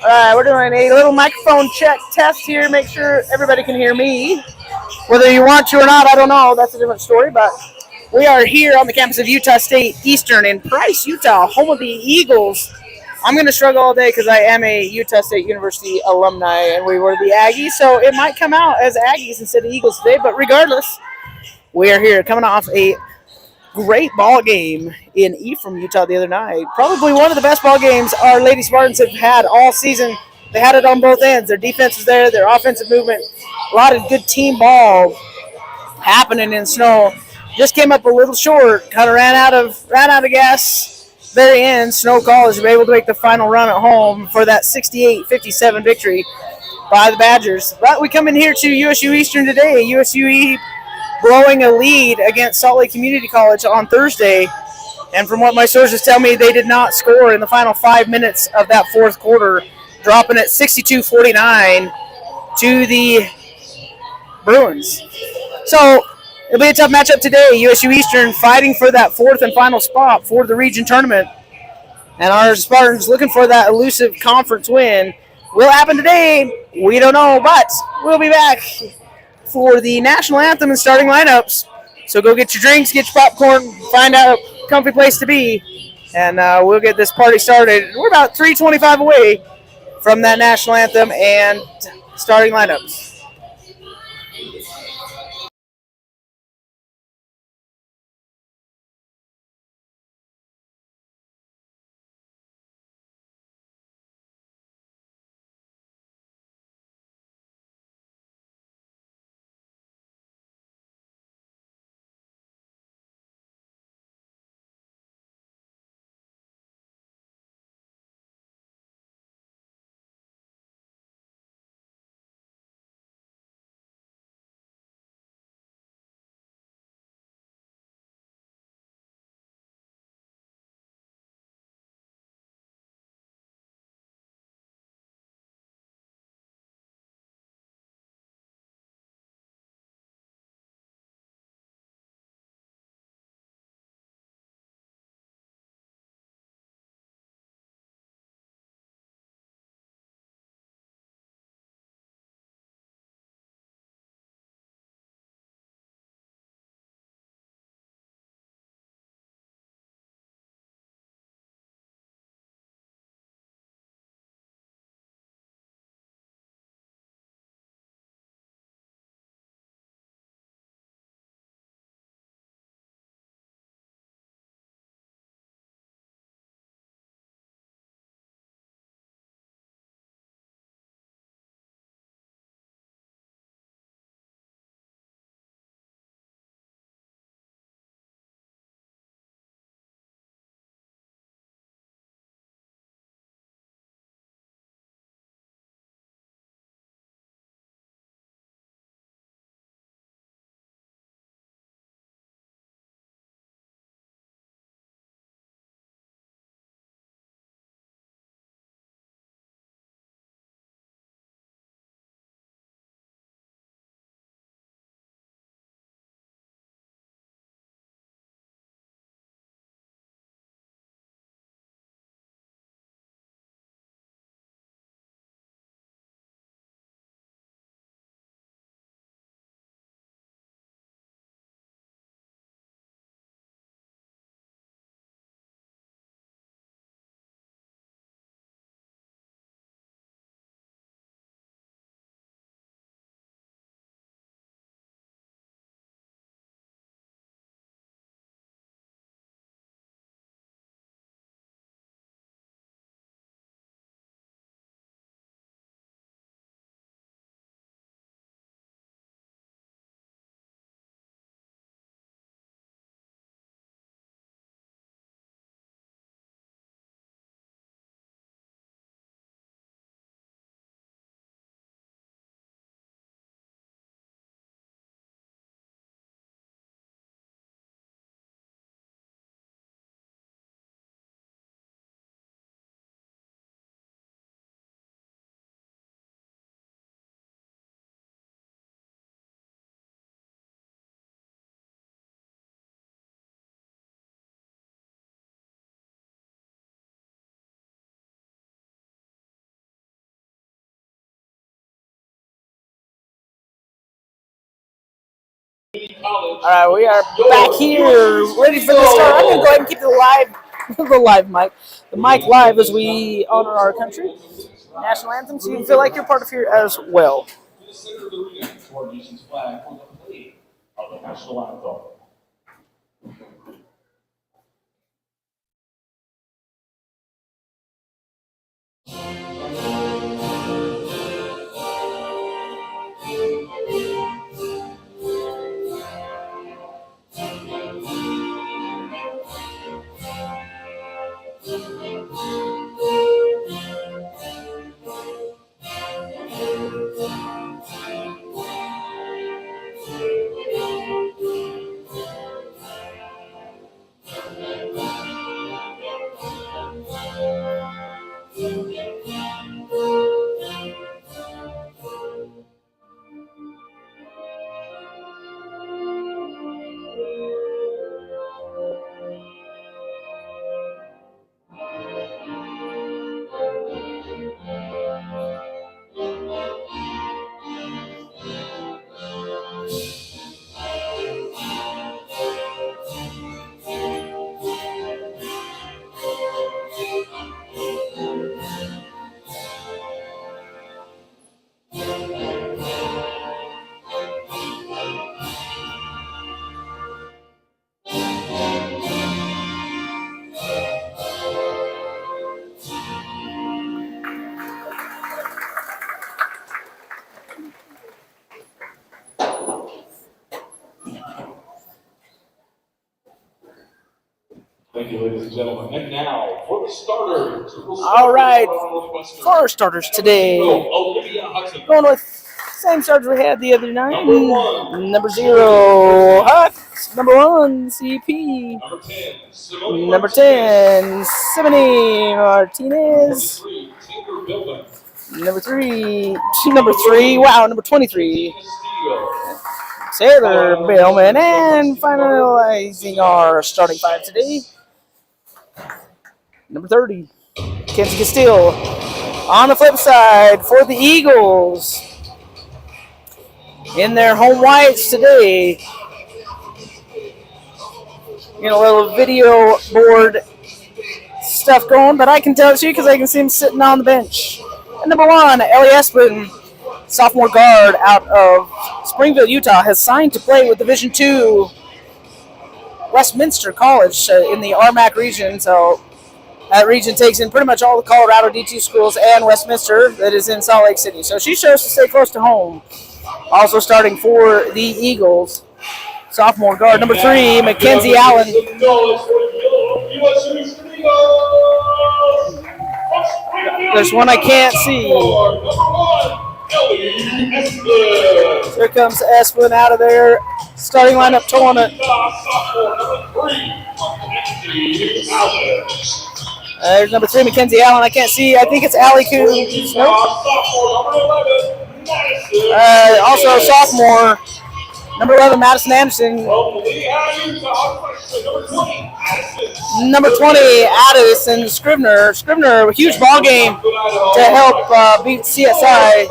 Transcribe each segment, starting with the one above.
We're doing a little microphone check test here. Make sure everybody can hear me. Whether you want to or not, I don't know. That's a different story. But we are here on the campus of Utah State Eastern in Price, Utah, home of the Eagles. I'm going to struggle all day because I am a Utah State University alumni and we were the Aggies. So it might come out as Aggies instead of Eagles today. But regardless, we are here coming off a great ball game in Ephraim, Utah the other night. Probably one of the best ball games our Lady Spartans have had all season. They had it on both ends. Their defense was there, their offensive movement, a lot of good team ball happening in snow. Just came up a little short, kind of ran out of gas. Very end, Snow College were able to make the final run at home for that 68-57 victory by the Badgers. But we come in here to USU Eastern today. USU blowing a lead against Salt Lake Community College on Thursday. And from what my sources tell me, they did not score in the final 5 minutes of that fourth quarter, dropping at 62-49 to the Bruins. So it'll be a tough matchup today. USU Eastern fighting for that fourth and final spot for the region tournament. And our Spartans looking for that elusive conference win. Will happen today? We don't know, but we'll be back for the national anthem and starting lineups. So go get your drinks, get your popcorn, find out a comfy place to be, and we'll get this party started. We're about 3:25 away from that national anthem and starting lineups. All right, we are back here, ready for the start. I'm going to go ahead and keep the mic live as we honor our country, national anthem, so you feel like you're part of here as well. Thank you, ladies and gentlemen. And now, for the starters. All right, for our starters today, going with same starters we had the other night. Number 0, Huck. Number 1, CP. Number 10, Simony Martinez. Number 3, wow, number 23, Sailor Billman. And finalizing our starting 5 today, number 30, Cncc Steel. On the flip side, for the Eagles, in their home whites today, a little video board stuff going, but I can tell it to you because I can see him sitting on the bench. And number 1, Ellie Espin, sophomore guard out of Springville, Utah, has signed to play with Division II Westminster College in the RMAC region. So that region takes in pretty much all the Colorado D2 schools and Westminster that is in Salt Lake City. So she chose to stay close to home. Also starting for the Eagles, sophomore guard number 3, Mackenzie Allen. There's one I can't see. Here comes Espin out of there. Starting lineup tournament. There's number 3, Mackenzie Allen. I can't see. I think it's Allie Coons. Nope. Also sophomore, number 11, Madison Anderson. Number 20, Addison Scrivener. Scrivener, a huge ball game to help beat CSI.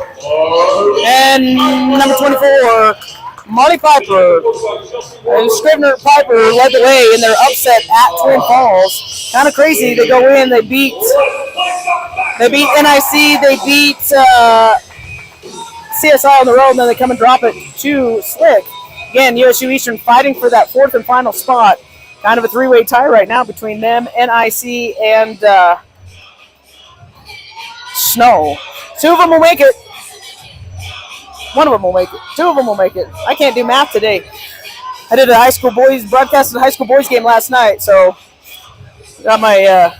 And number 24, Marty Piper. And Scrivener Piper led the way in their upset at Twin Falls. Kind of crazy. They go in, they beat NIC, they beat CSI on the road, and then they come and drop it to Slick. Again, USU Eastern fighting for that 4th and final spot. Kind of a 3-way tie right now between them, NIC, and Snow. 2 of them will make it. 1 of them will make it. 2 of them will make it. I can't do math today. I did broadcasted a high school boys game last night, so got my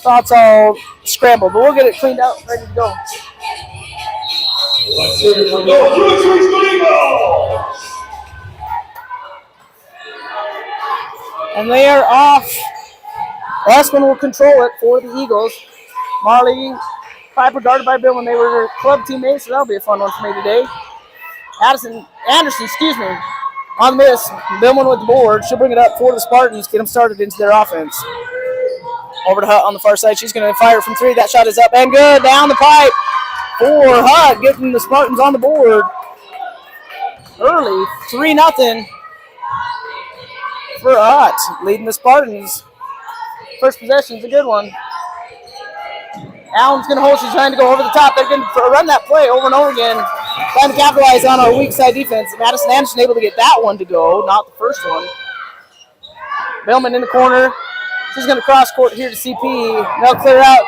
thoughts all scrambled. But we'll get it cleaned out, ready to go. And they are off. Espin will control it for the Eagles. Marley Piper guarded by Bill when they were club teammates, so that'll be a fun one for me today. Anderson, on the miss. Billman with the board. She'll bring it up for the Spartans, get them started into their offense. Over to Hutt on the far side. She's going to fire from 3. That shot is up and good. Down the pipe for Hutt, getting the Spartans on the board. early, 3-0 for Ott, leading the Spartans. First possession's a good one. Allen's going to hold. She's trying to go over the top. They're going to run that play over and over again, trying to capitalize on our weak side defense. Madison Anderson able to get that one to go, not the first one. Bellman in the corner. She's going to cross court here to CP. They'll clear out.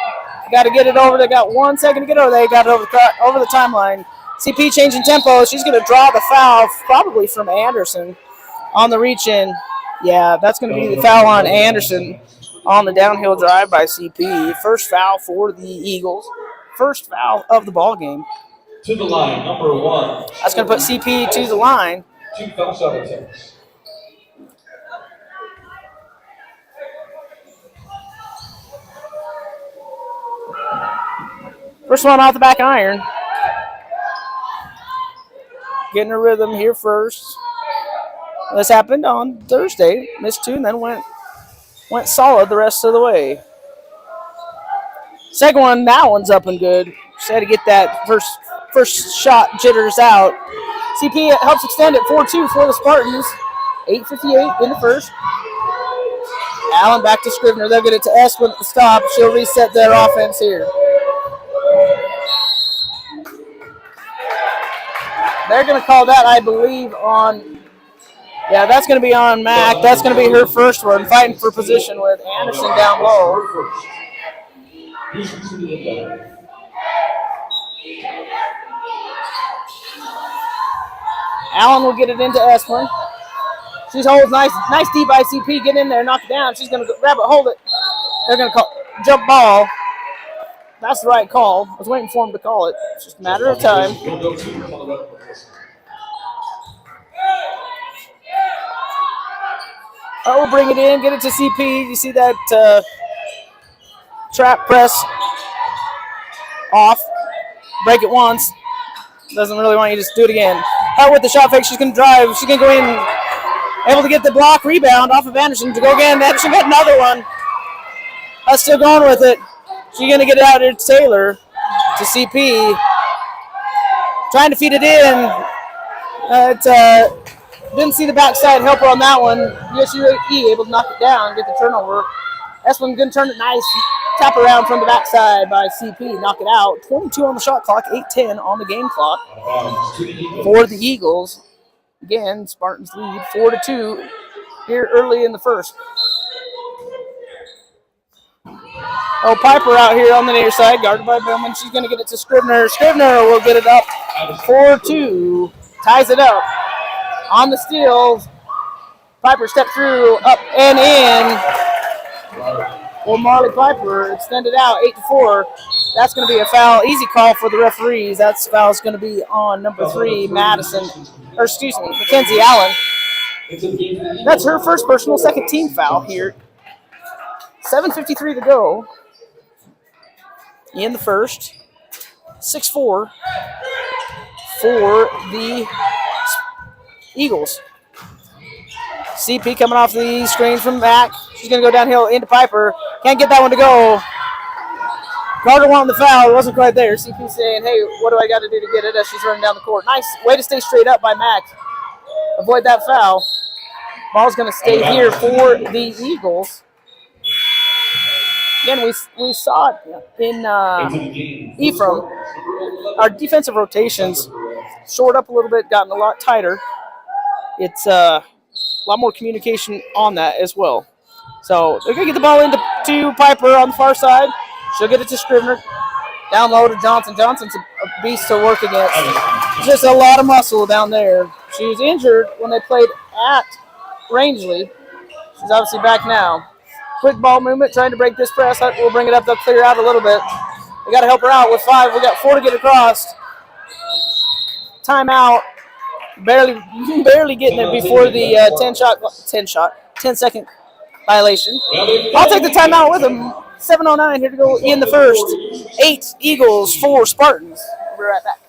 Got to get it over. They got 1 second to get over. They got it over the timeline. CP changing tempo. She's going to draw the foul, probably from Anderson on the reach in. Yeah, that's going to be the foul on Anderson on the downhill drive by CP. First foul for the Eagles. First foul of the ball game. To the line, number 1. That's going to put CP to the line. 2 foul shot attempts. First one off the back iron. Getting a rhythm here first. This happened on Thursday. Missed 2 and then went solid the rest of the way. Second one, that one's up and good. Just had to get that first shot jitters out. CP helps extend it 4-2 for the Spartans. 8:58 in the first. Allen back to Scrivener. They'll get it to Esplin at the stop. She'll reset their offense here. They're going to call that, I believe, on... Yeah, that's going to be on Mac. That's going to be her first one, fighting for position with Anderson down low. Allen will get it into Esplin. She holds nice deep ICP. Get in there, knock it down. She's going to grab it, hold it. They're going to call jump ball. That's the right call. I was waiting for him to call it. It's just a matter of time. Oh, we'll bring it in, get it to CP. You see that trap press off. Break it once. Doesn't really want you to just do it again. Out with the shot fake. She's going to drive. She's going to go in. Able to get the block rebound off of Anderson to go again. Anderson got another one. That's still going with it. She's going to get it out here to Taylor, to CP. Trying to feed it in. Didn't see the backside helper on that one. Usue able to knock it down, get the turnover. Esplin going to turn it nice. Tap around from the backside by CP. Knock it out. 22 on the shot clock, 8:10 on the game clock for the Eagles. Again, Spartans lead 4-2 here early in the first. Oh, Piper out here on the near side, guarded by Billman. She's going to get it to Scrivener. Scrivener will get it up 4-2. Ties it up. On the steal, Piper stepped through, up and in. For Marley Piper, extended out, 8-4. That's going to be a foul. Easy call for the referees. That foul's going to be on number 3, Mackenzie Allen. That's her first personal, second team foul here. 7:53 to go in the first. 6-4 for the Eagles. CP coming off the screen from Mac. She's going to go downhill into Piper. Can't get that one to go. Carter wanting the foul. It wasn't quite there. CP saying, hey, what do I got to do to get it as she's running down the court. Nice way to stay straight up by Mac. Avoid that foul. Ball's going to stay here for the Eagles. Again, we saw it in Ephraim. Our defensive rotations shored up a little bit, gotten a lot tighter. It's a lot more communication on that as well. So they're going to get the ball into Piper on the far side. She'll get it to Scrivener. Down low to Johnson. Johnson's a beast to work against. Just a lot of muscle down there. She was injured when they played at Rangeley. She's obviously back now. Quick ball movement, trying to break this press. We'll bring it up. They'll clear out a little bit. We got to help her out with 5. We got 4 to get across. Timeout. Barely getting it before the 10-second violation. I'll take the timeout with them. 7:09 here to go in the first. 8 Eagles, 4 Spartans. We'll be right back.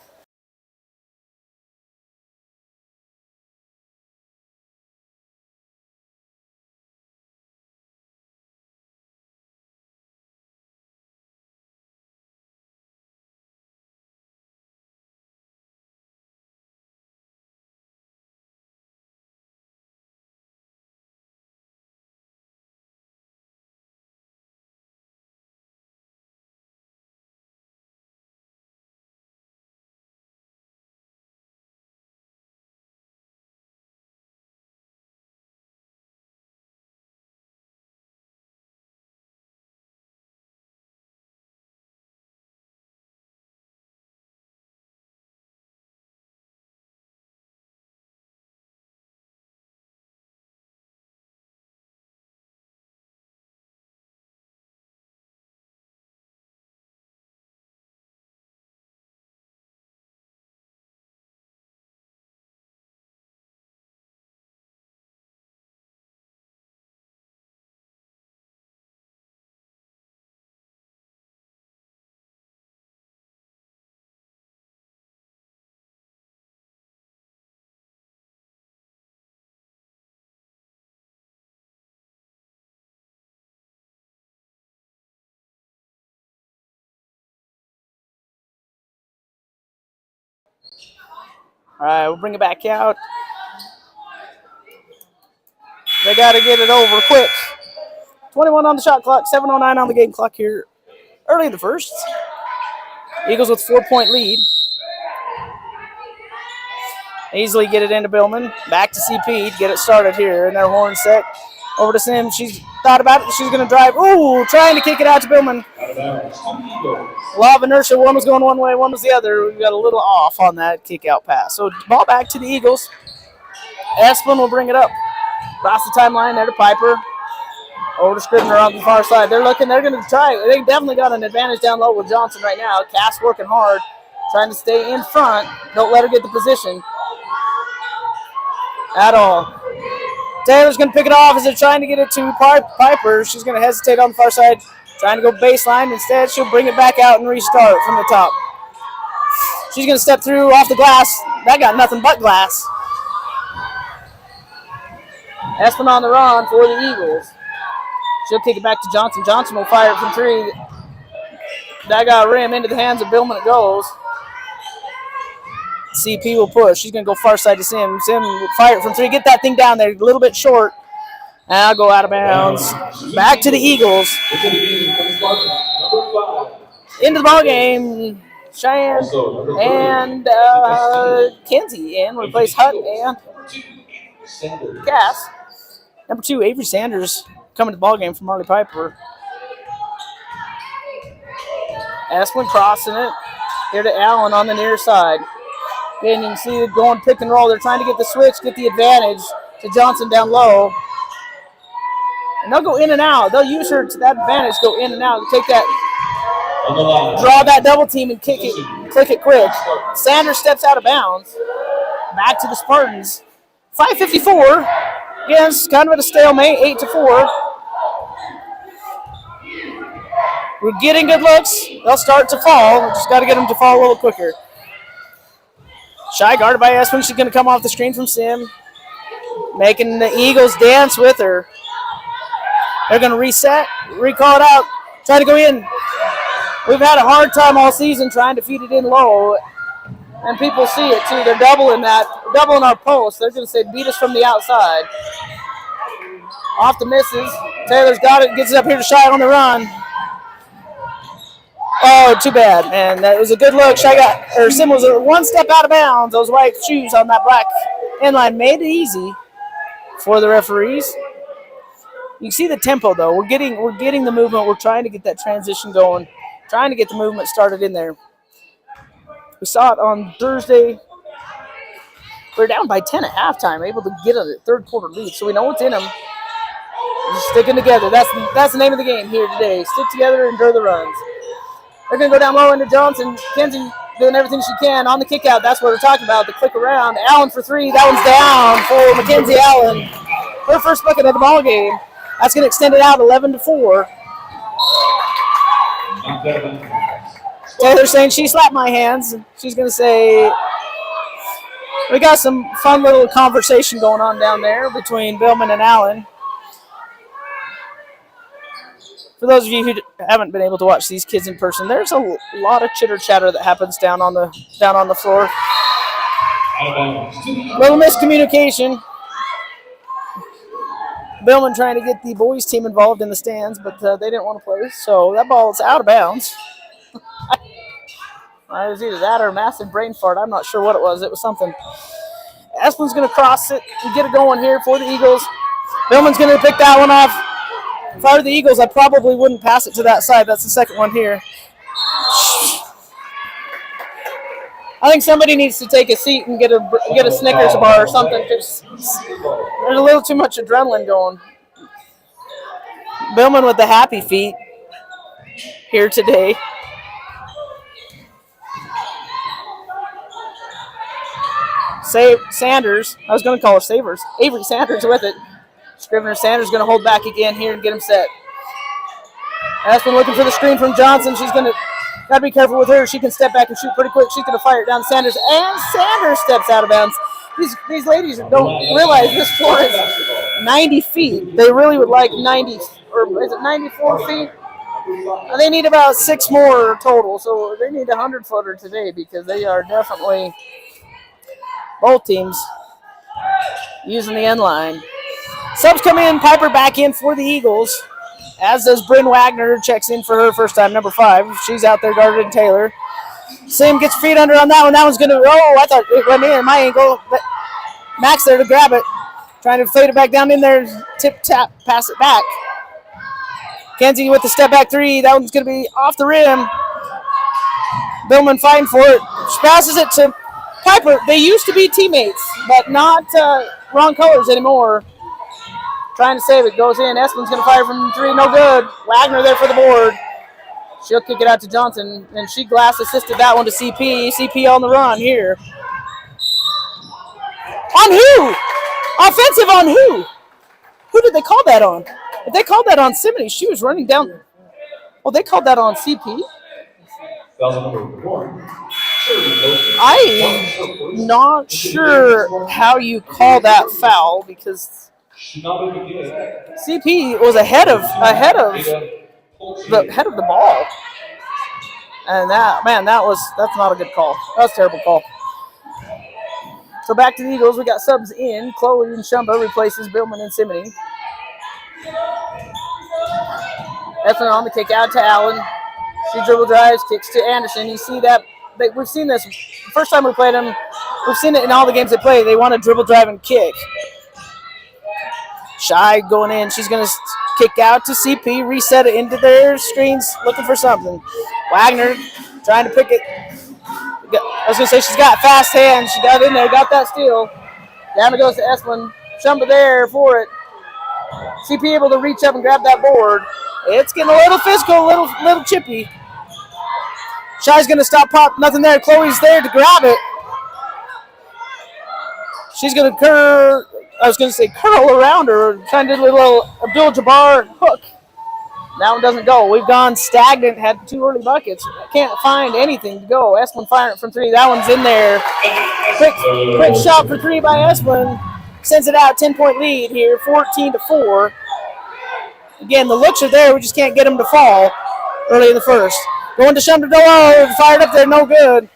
All right, we'll bring it back out. They got to get it over quick. 21 on the shot clock, 7:09 on the game clock here early in the first. Eagles with 4-point lead. Easily get it into Billman. Back to CP to get it started here. And their horn set over to Sim. She's thought about it. She's going to drive. Ooh, trying to kick it out to Billman. A lot of inertia. One was going one way, one was the other. We got a little off on that kick out pass. So ball back to the Eagles. Esplin will bring it up. Across the timeline there to Piper. Over to Scribner on the far side. They're looking. They're going to try. They definitely got an advantage down low with Johnson right now. Cass working hard. Trying to stay in front. Don't let her get the position at all. Taylor's going to pick it off as they're trying to get it to Piper. She's going to hesitate on the far side, trying to go baseline. Instead, she'll bring it back out and restart from the top. She's going to step through off the glass. That got nothing but glass. Espen on the run for the Eagles. She'll kick it back to Johnson. Johnson will fire it from three. That got a rim into the hands of Billman. It goes. CP will push. She's going to go far side to Sim. Sim will fire it from three. Get that thing down there. A little bit short. And I'll go out of bounds. Back to the Eagles. Into the ball game. Cheyenne and Kinsey. And replace Hutt and Cass. Number 2, Avery Sanders coming to the ball game from Marley Piper. Esplin crossing it. Here to Allen on the near side. And you can see it going pick and roll. They're trying to get the switch, get the advantage to Johnson down low. And they'll go in and out. They'll use her to that advantage, go in and out, take that, draw that double team and kick it, click it quick. Sanders steps out of bounds. Back to the Spartans. 5:54. Again, it's kind of at a stalemate, 8-4. We're getting good looks. They'll start to fall. We just got to get them to fall a little quicker. Shy guarded by Espen. She's going to come off the screen from Sim. Making the Eagles dance with her. They're going to reset, recall it out, try to go in. We've had a hard time all season trying to feed it in low. And people see it too. They're doubling our post. They're going to say beat us from the outside. Off the misses. Taylor's got it, gets it up here to Shy on the run. Oh, too bad, man. That was a good look. Sim was one step out of bounds. Those white shoes on that black inline made it easy for the referees. You can see the tempo, though. We're getting the movement. We're trying to get that transition going, trying to get the movement started in there. We saw it on Thursday. We were down by 10 at halftime, able to get a third quarter lead, so we know what's in them. Just sticking together. That's the name of the game here today. Stick together and endure the runs. They're going to go down low into Johnson. Kenzie doing everything she can on the kick out. That's what we're talking about, the click around. Allen for three. That one's down for Mackenzie Allen. Her first bucket of the ball game. That's going to extend it out 11-4. Taylor saying she slapped my hands. She's going to say, we got some fun little conversation going on down there between Billman and Allen. For those of you who haven't been able to watch these kids in person, there's a lot of chitter chatter that happens down on the floor. Little miscommunication. Billman trying to get the boys team involved in the stands, but they didn't want to play, so that ball's out of bounds. It was either that or a massive brain fart. I'm not sure what it was. It was something. Esplin's going to cross it and get it going here for the Eagles. Billman's going to pick that one off. If I were the Eagles, I probably wouldn't pass it to that side. That's the second one here. I think somebody needs to take a seat and get a Snickers bar or something. There's a little too much adrenaline going. Billman with the happy feet here today. Sanders, I was going to call her Savers. Avery Sanders with it. Scrivener Sanders going to hold back again here and get him set. Aspen looking for the screen from Johnson. She's going to got to be careful with her. She can step back and shoot pretty quick. She's going to fire it down to Sanders, and Sanders steps out of bounds. These ladies don't realize this floor is 90 feet. They really would like 90, or is it 94 feet? They need about 6 more total, so they need a 100-footer today because they are definitely Both teams using the end line. Subs come in, Piper back in for the Eagles, as does Bryn Wagner, checks in for her first time, number 5. She's out there guarding Taylor. Sim gets her feet under on that one. That one's going to, I thought it went in my ankle, but Max there to grab it. Trying to fade it back down in there, tip, tap, pass it back. Kenzie with the step back 3. That one's going to be off the rim. Billman fighting for it. She passes it to Piper. They used to be teammates, but not wrong colors anymore. Trying to save it. Goes in. Esplin's going to fire from 3. No good. Wagner there for the board. She'll kick it out to Johnson, and she glass assisted that one to CP. CP on the run here. On who? Offensive on who? Who did they call that on? If they called that on Simony, she was running down. Oh, they called that on CP? I'm not sure how you call that foul because CP was ahead of the ball. And that's not a good call. That was a terrible call. So back to the Eagles. We got subs in. Chloe and Shumba replaces Billman and Simony. Esplin on the kick out to Allen. She dribble drives, kicks to Anderson. You see that? We've seen this. The first time we played them, we've seen it in all the games they play. They want to dribble drive and kick. Shy going in. She's going to kick out to CP, reset it into their screens, looking for something. Wagner trying to pick it. I was going to say she's got fast hands. She got in there, got that steal. Down it goes to Esplin. Shumba there for it. CP able to reach up and grab that board. It's getting a little physical, a little chippy. Shy's going to stop pop. Nothing there. Chloe's there to grab it. She's going to curl around her, trying to do a little Abdul-Jabbar hook. That one doesn't go. We've gone stagnant, had 2 early buckets. Can't find anything to go. Esplin firing it from 3. That one's in there. Quick shot for 3 by Esplin. Sends it out, 10-point lead here, 14-4. Again, the looks are there. We just can't get them to fall early in the first. Going to Shumba. Fired up there, no good.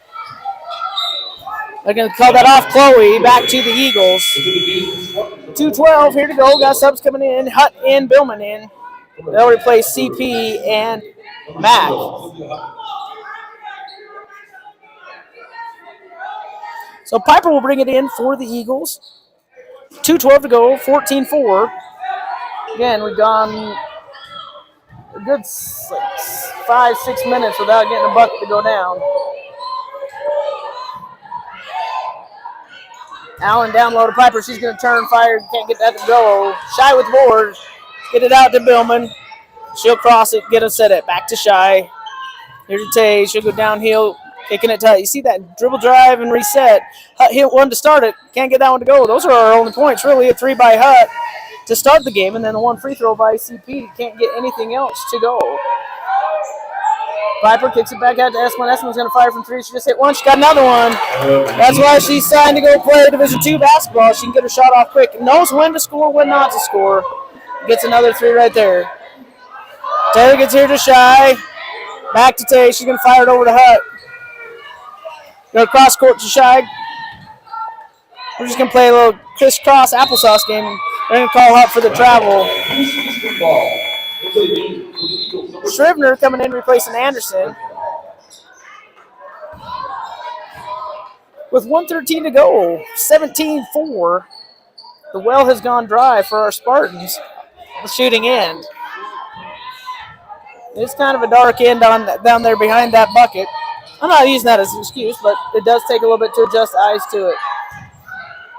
They're going to call that off Chloe. Back to the Eagles. 2:12 here to go. Got subs coming in. Hutt in, Billman in. They'll replace CP and Mac. So Piper will bring it in for the Eagles. 2:12 to go, 14-4. Again, we've gone a good 5-6 minutes without getting a bucket to go down. Allen down low to Piper. She's going to turn, fire. Can't get that to go. Shy with board. Get it out to Billman. She'll cross it, get a set it. Back to Shy. Here to Tay. She'll go downhill, kicking it tight. You see that dribble drive and reset. Hutt hit one to start it. Can't get that one to go. Those are our only points, really. A 3 by Hutt to start the game, and then a 1 free throw by CP. Can't get anything else to go. Piper kicks it back out to Esplin. Esplin's going to fire from 3. She just hit one. She got another one. That's why she's signed to go play Division II basketball. She can get her shot off quick. Knows when to score, when not to score. Gets another 3 right there. Taylor gets here to Shy. Back to Tay. She's going to fire it over to Hutt. Go cross court to Shy. We're just going to play a little crisscross applesauce game. They're going to call Hutt for the travel. Scrivener coming in replacing Anderson. With 1:13 to go, 17-4. The well has gone dry for our Spartans. The shooting end. It's kind of a dark end down there behind that bucket. I'm not using that as an excuse, but it does take a little bit to adjust eyes to it.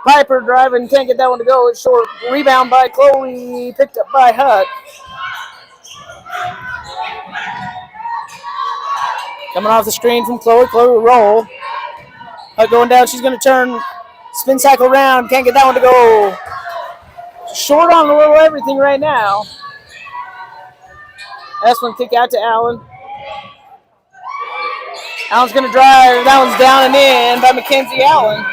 Piper driving, can't get that one to go. It's short. Rebound by Chloe, picked up by Hutt. Coming off the screen from Chloe. Chloe will roll. Hutt going down. She's going to turn, spin cycle around. Can't get that one to go. Short on a little everything right now. Esplin kick out to Allen. Allen's going to drive. That one's down and in by Mackenzie Allen.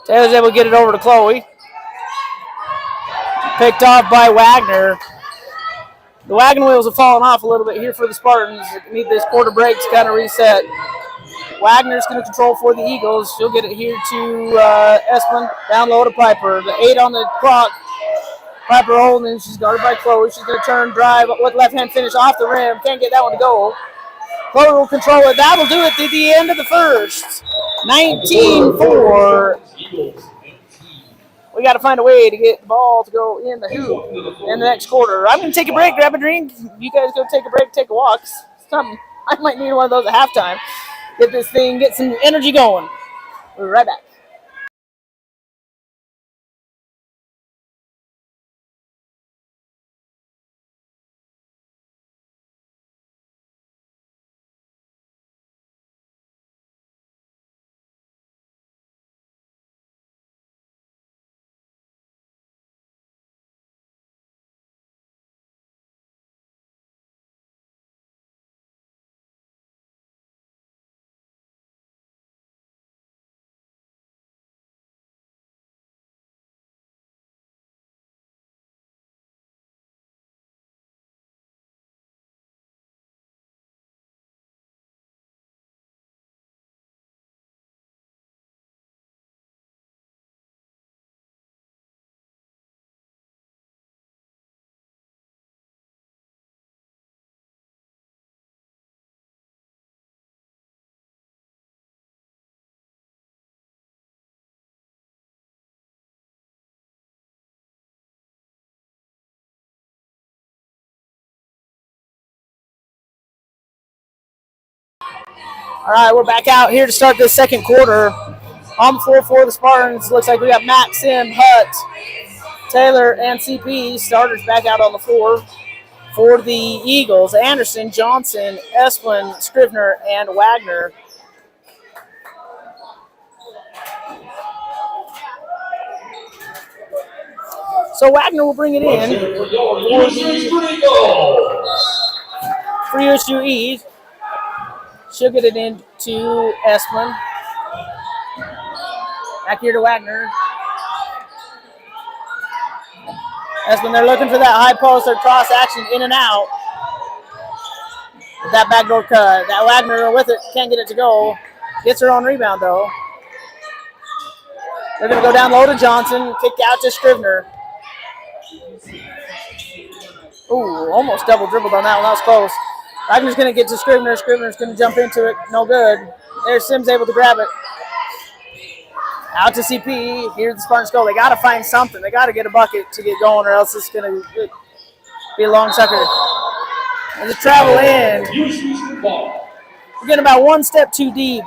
Taylor's able to get it over to Chloe. Picked off by Wagner. The wagon wheels have fallen off a little bit here for the Spartans. Need this quarter break to kind of reset. Wagner's going to control for the Eagles. She'll get it here to Esplin. Down low to Piper. The 8 on the clock. Piper holding. She's guarded by Chloe. She's going to turn, drive with left-hand finish off the rim. Can't get that one to go. Chloe will control it. That'll do it at the end of the first. 19-4. We got to find a way to get the ball to go in the hoop in the next quarter. I'm going to take a break, grab a drink. You guys go take a break, take a walk. Something. I might need one of those at halftime. Get this thing, get some energy going. We'll be right back. All right, we're back out here to start the second quarter. On the floor for the Spartans, looks like we got Matt, Sim, Hutt, Taylor, and CP. Starters back out on the floor. For the Eagles, Anderson, Johnson, Esplin, Scrivener, and Wagner. So Wagner will bring it in for Usue. She'll get it into Esplin. Back here to Wagner. Esplin, they're looking for that high post or cross action in and out. With that backdoor cut. That Wagner with it, can't get it to go. Gets her own rebound though. They're going to go down low to Johnson. Kick out to Scrivener. Ooh, almost double dribbled on that one. That was close. Wagner's going to get to Scrivener. Scrivener's going to jump into it. No good. There's Sims able to grab it. Out to CP. Here's the Spartans go. They got to find something. They got to get a bucket to get going, or else it's going to be a long sucker. And the travel in. We're getting about one step too deep.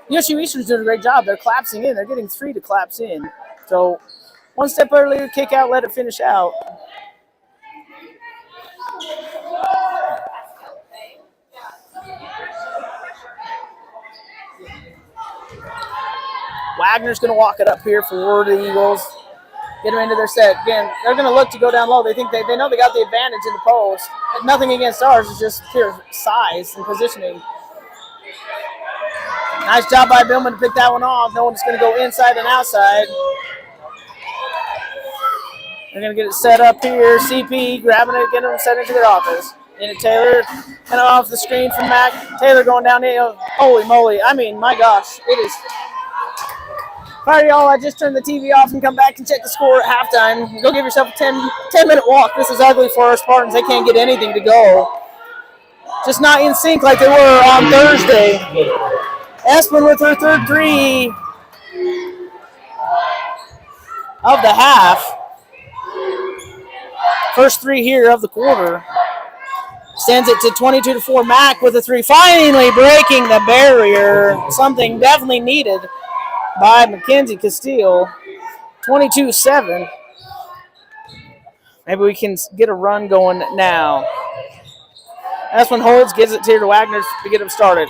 Usue Eastern's doing a great job. They're collapsing in. They're getting 3 to collapse in. So one step earlier, kick out, let it finish out. Wagner's going to walk it up here for the Eagles. Get them into their set. Again, they're going to look to go down low. They think they know they got the advantage in the post. Nothing against ours. It's just pure size and positioning. Nice job by Billman to pick that one off. No one's going to go inside and outside. They're going to get it set up here. CP grabbing it, getting them set into their office. Into Taylor. Kind of off the screen from Mac. Taylor going down the holy moly. I mean, my gosh. It is. Sorry, y'all. I just turned the TV off and come back and check the score at halftime. Go give yourself a 10-minute walk. This is ugly for our Spartans. They can't get anything to go. Just not in sync like they were on Thursday. Esplin with her third 3 of the half. First 3 here of the quarter. Sends it to 22-4. Mac with a 3. Finally breaking the barrier. Something definitely needed by Mackenzie Castile. 22-7. Maybe we can get a run going now. Esplin holds, gives it to Wagner to get him started.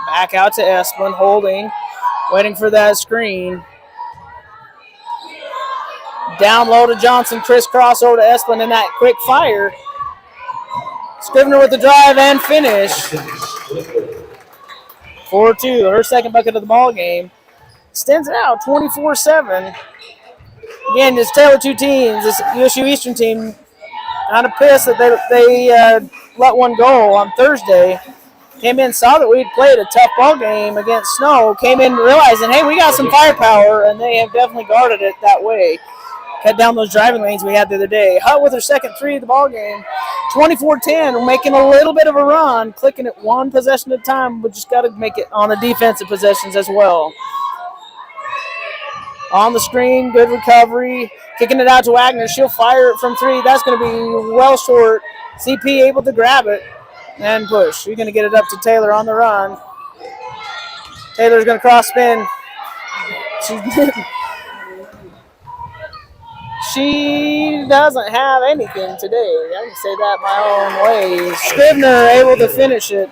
Back out to Esplin, holding, waiting for that screen. Down low to Johnson, crisscross over to Esplin, and that quick fire. Scrivener with the drive and finish. 4-2, her second bucket of the ball game. Extends it out, 24-7. Again, it's Taylor two teams. This USU Eastern team kind of pissed that they let one go on Thursday. Came in, saw that we'd played a tough ball game against Snow. Came in realizing, hey, we got some firepower, and they have definitely guarded it that way. Cut down those driving lanes we had the other day. Hutt with her second three of the ball game. 24-10. We're making a little bit of a run, clicking it one possession at a time. We just got to make it on the defensive possessions as well. On the screen, good recovery. Kicking it out to Wagner. She'll fire it from three. That's going to be well short. CP able to grab it and push. She's going to get it up to Taylor on the run. Taylor's going to cross spin. She doesn't have anything today. I can say that my own way. Scribner able to finish it.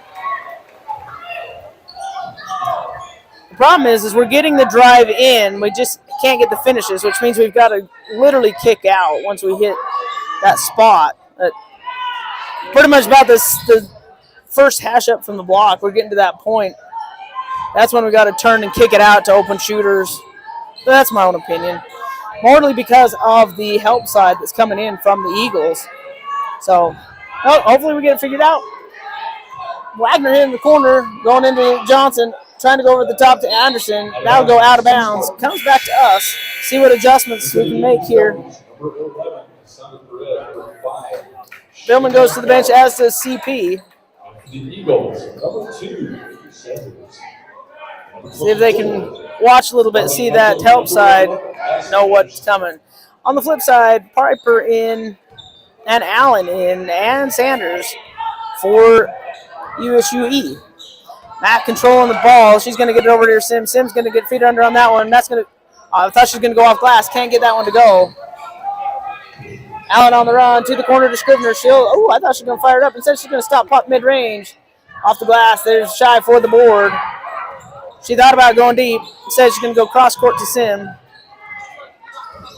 The problem is we're getting the drive in. We just can't get the finishes, which means we've got to literally kick out once we hit that spot. Pretty much about the first hash up from the block. We're getting to that point. That's when we got to turn and kick it out to open shooters. But that's my own opinion. Mostly because of the help side that's coming in from the Eagles. So, well, hopefully we get it figured out. Wagner in the corner, going into Johnson, trying to go over the top to Anderson. That'll go out of bounds. Comes back to us. See what adjustments we can make here. Billman goes to the bench, as does CP. The Eagles, number 2. See if they can watch a little bit, see that help side, know what's coming. On the flip side, Piper in, and Allen in, and Sanders for USUE. Matt controlling the ball. She's going to get it over to Sims. Sims going to get feet under on that one. That's going to. I thought she was going to go off glass. Can't get that one to go. Allen on the run to the corner to Scribner. I thought she was going to fire it up. Instead, she's going to stop pop mid-range. Off the glass. There's Shy for the board. She thought about going deep. Instead, she's going to go cross court to Sim.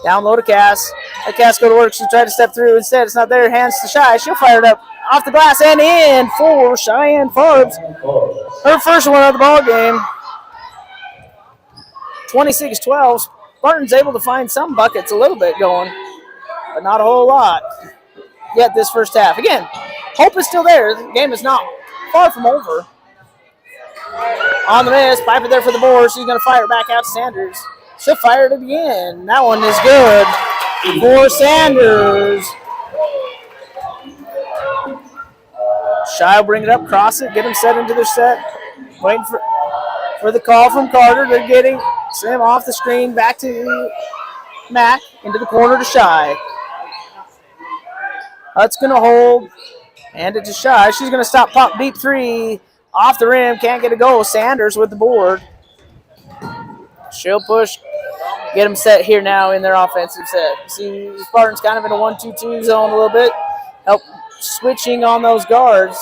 Down low to Cass. Let Cass go to work. She tried to step through. Instead, it's not there. Hands to Shy. She'll fire it up. Off the glass and in for Cheyenne Farbs. Her first one of the ball game. 26-12. Spartan's able to find some buckets a little bit going, but not a whole lot yet this first half. Again, hope is still there. The game is not far from over. On the miss, Piper there for the board. She's going to fire it back out to Sanders. She'll fire it again. That one is good for Sanders. Shy will bring it up, cross it, get them set into their set. Waiting for the call from Carter. They're getting Sim off the screen, back to Mac, into the corner to Shy. Hutt's going to hold, hand it to Shy. She's going to stop pop deep three. Off the rim, can't get a goal. Sanders with the board. She'll push, get them set here now in their offensive set. See, Spartans kind of in a 1-2-2 zone a little bit. Help switching on those guards.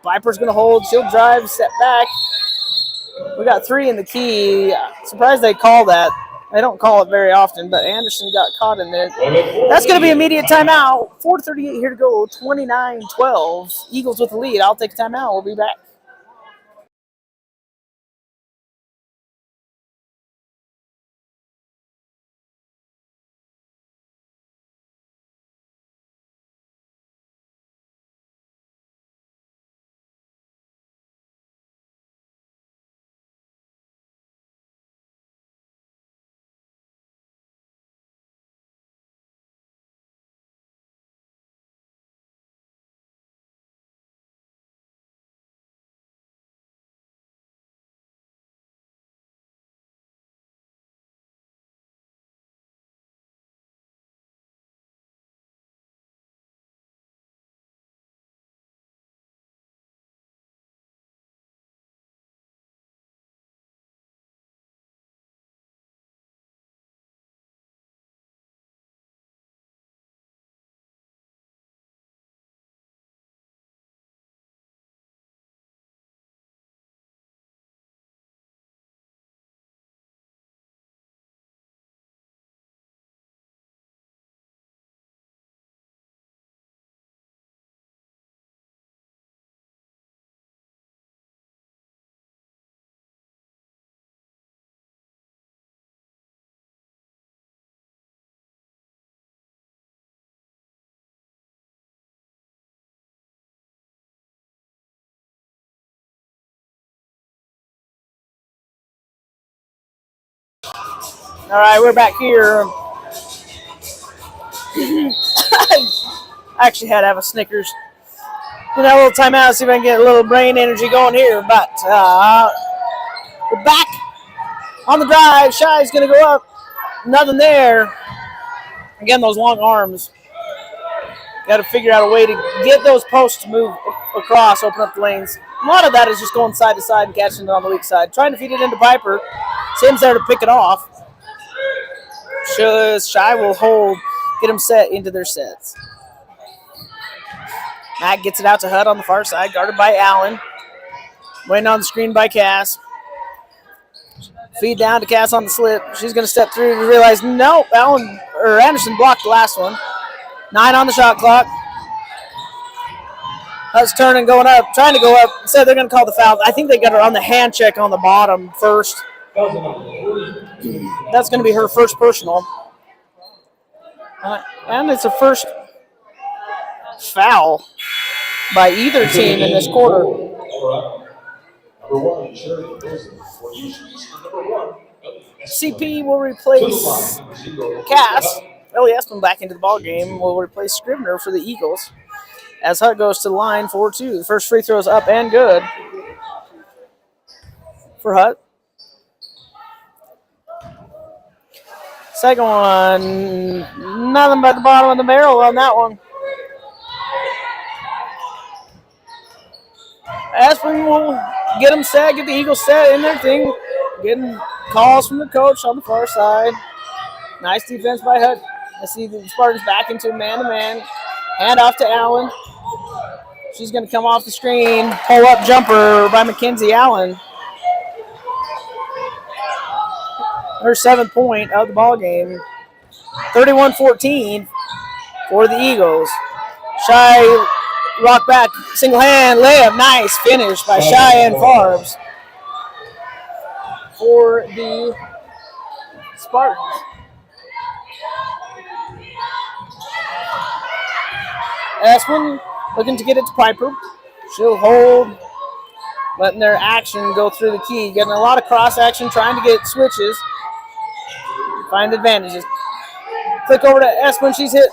Viper's going to hold. She'll drive, step back. We got 3 in the key. Surprised they call that. They don't call it very often, but Anderson got caught in there. That's going to be immediate timeout. 4:38 here to go. 29-12. Eagles with the lead. I'll take a timeout. We'll be back. All right, we're back here. I actually had to have a Snickers. You know, a little timeout, see if I can get a little brain energy going here. But we're back on the drive. Shy's going to go up. Nothing there. Again, those long arms. Got to figure out a way to get those posts to move across, open up the lanes. A lot of that is just going side to side and catching it on the weak side. Trying to feed it into Piper. Sim's there to pick it off. Shy will hold, get them set into their sets. Matt gets it out to Hutt on the far side, guarded by Allen. Waiting on the screen by Cass. Feed down to Cass on the slip. She's going to step through to realize, nope, Anderson blocked the last one. 9 on the shot clock. Hutt's turning, going up, trying to go up. Instead, they're going to call the foul. I think they got her on the hand check on the bottom first. That's going to be her first personal. And it's a first foul by either team in this quarter. CP will replace Cass. Ellie Espin back into the ball game will replace Scrivener for the Eagles. As Hutt goes to the line 4-2. The first free throw is up and good for Hutt. Second one, nothing but the bottom of the barrel on that one. Espin will get them set, get the Eagles set in their thing. Getting calls from the coach on the far side. Nice defense by Hutt. I see the Spartans back into man-to-man. Hand off to Allen. She's going to come off the screen. Pull-up jumper by Mackenzie Allen. Her 7th point of the ball game. 31-14 for the Eagles. Shy rock back, single hand layup. Nice finish by Cheyenne Farbs for the Spartans. Espin looking to get it to Piper. She'll hold, letting their action go through the key. Getting a lot of cross action, trying to get switches. Find advantages. Click over to Espin. She's hit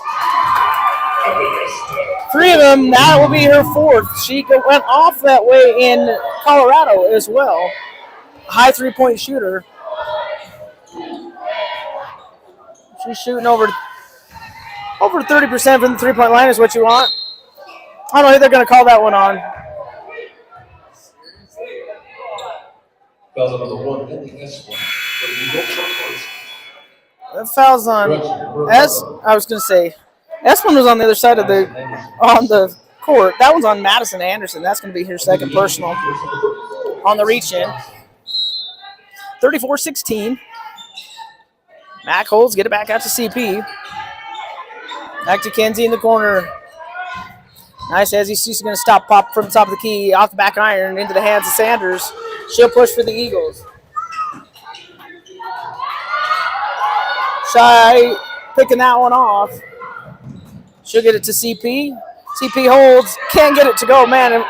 3 of them. That will be her 4th. She went off that way in Colorado as well. High 3-point shooter. She's shooting over 30% from the 3-point line is what you want. I don't think they're going to call that one on. Fouls on number 1 and the S1 for the Eagles. That foul's on I was going to say, S1 was on the other side of the court. That one's on Madison Anderson. That's going to be her 2nd personal on the reach-in. 34-16. Mac holds, get it back out to CP. Back to Kenzie in the corner. Nice as she's going to pop from the top of the key, off the back iron, into the hands of Sanders. She'll push for the Eagles. Shy picking that one off. She'll get it to CP. CP holds, can't get it to go. Man,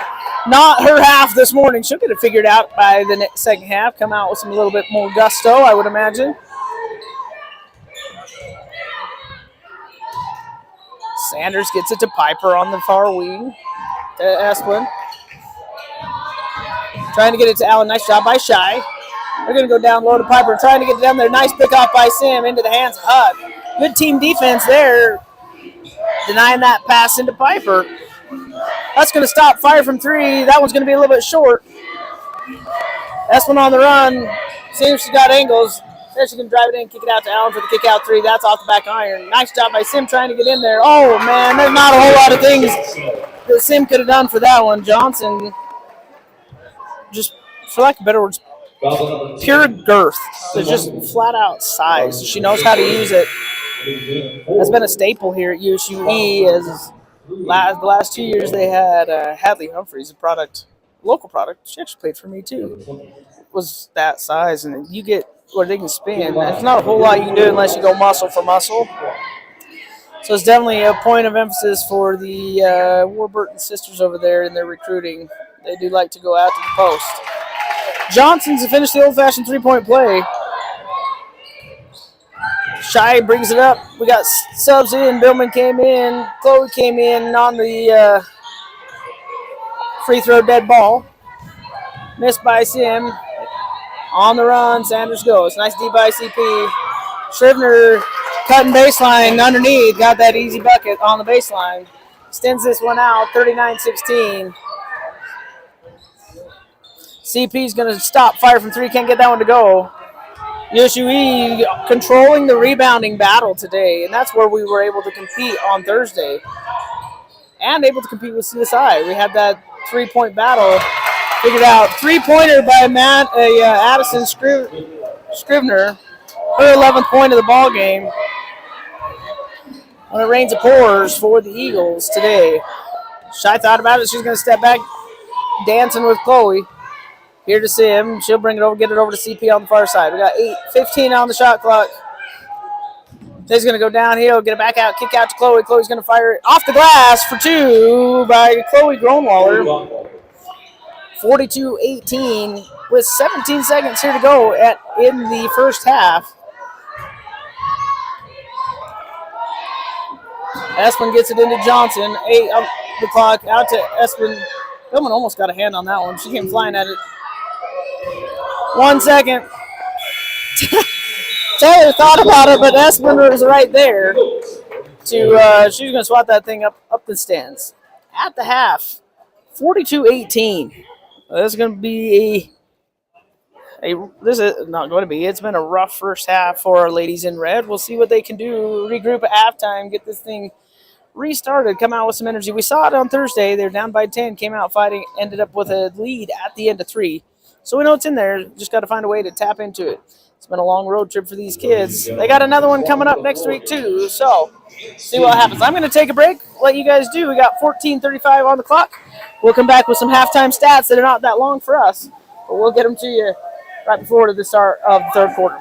not her half this morning. She'll get it figured out by the second half. Come out with a little bit more gusto, I would imagine. Sanders gets it to Piper on the far wing. To Espin. Trying to get it to Allen. Nice job by Shy. They're going to go down low to Piper. Trying to get it down there. Nice pick off by Sim into the hands of Hutt. Good team defense there. Denying that pass into Piper. That's going to stop fire from 3. That one's going to be a little bit short. Espin on the run. See if she's got angles. There she can drive it in, kick it out to Allen for the kick out 3. That's off the back iron. Nice job by Sim trying to get in there. Oh, man, there's not a whole lot of things that Sim could have done for that one. Johnson, just for lack of better words, pure girth. It's just flat out size. She knows how to use it. Has been a staple here at Usue. As the last 2 years they had Hadley Humphreys, local product. She actually played for me too. It was that size, and you get where they can spin. There's not a whole lot you can do unless you go muscle for muscle. So it's definitely a point of emphasis for the Warburton sisters over there in their recruiting. They do like to go out to the post. Johnson's to finish the old-fashioned 3-point play. Shy brings it up. We got subs in. Billman came in. Chloe came in on the free throw dead ball. Missed by Sim. On the run, Sanders goes. Nice D by CP. Scrivener cutting baseline underneath. Got that easy bucket on the baseline. Extends this one out, 39-16. CP's going to stop. Fire from three. Can't get that one to go. Usue controlling the rebounding battle today, and that's where we were able to compete on Thursday and able to compete with CSI. We had that three-point battle figured out. Three-pointer by Addison Scrivener, her 11th point of the ball game. When it rains, it pours for the Eagles today. Shy thought about it. She's going to step back, dancing with Chloe. Here to Sim. She'll bring it over, get it over to CP on the far side. We got 8:15 on the shot clock. He's going to go downhill, get it back out, kick out to Chloe. Chloe's going to fire it off the glass for two by Chloe Gronwaller. 42-18 with 17 seconds here to go in the first half. Espen gets it into Johnson. 8 up the clock, out to Espen. Billman almost got a hand on that one. She came flying at it. 1 second. Taylor thought about it, but Espen was right there. She's going to swat that thing up the stands. At the half, 42-18. This is going to be this is not going to be. It's been a rough first half for our ladies in red. We'll see what they can do. Regroup at halftime, get this thing restarted, come out with some energy. We saw it on Thursday. They're down by 10, came out fighting, ended up with a lead at the end of 3. So we know it's in there. Just got to find a way to tap into it. It's been a long road trip for these kids. They got another one coming up next week too. So see what happens. I'm going to take a break. Let you guys do. We got 14:35 on the clock. We'll come back with some halftime stats that are not that long for us, but we'll get them to you right before the start of the third quarter.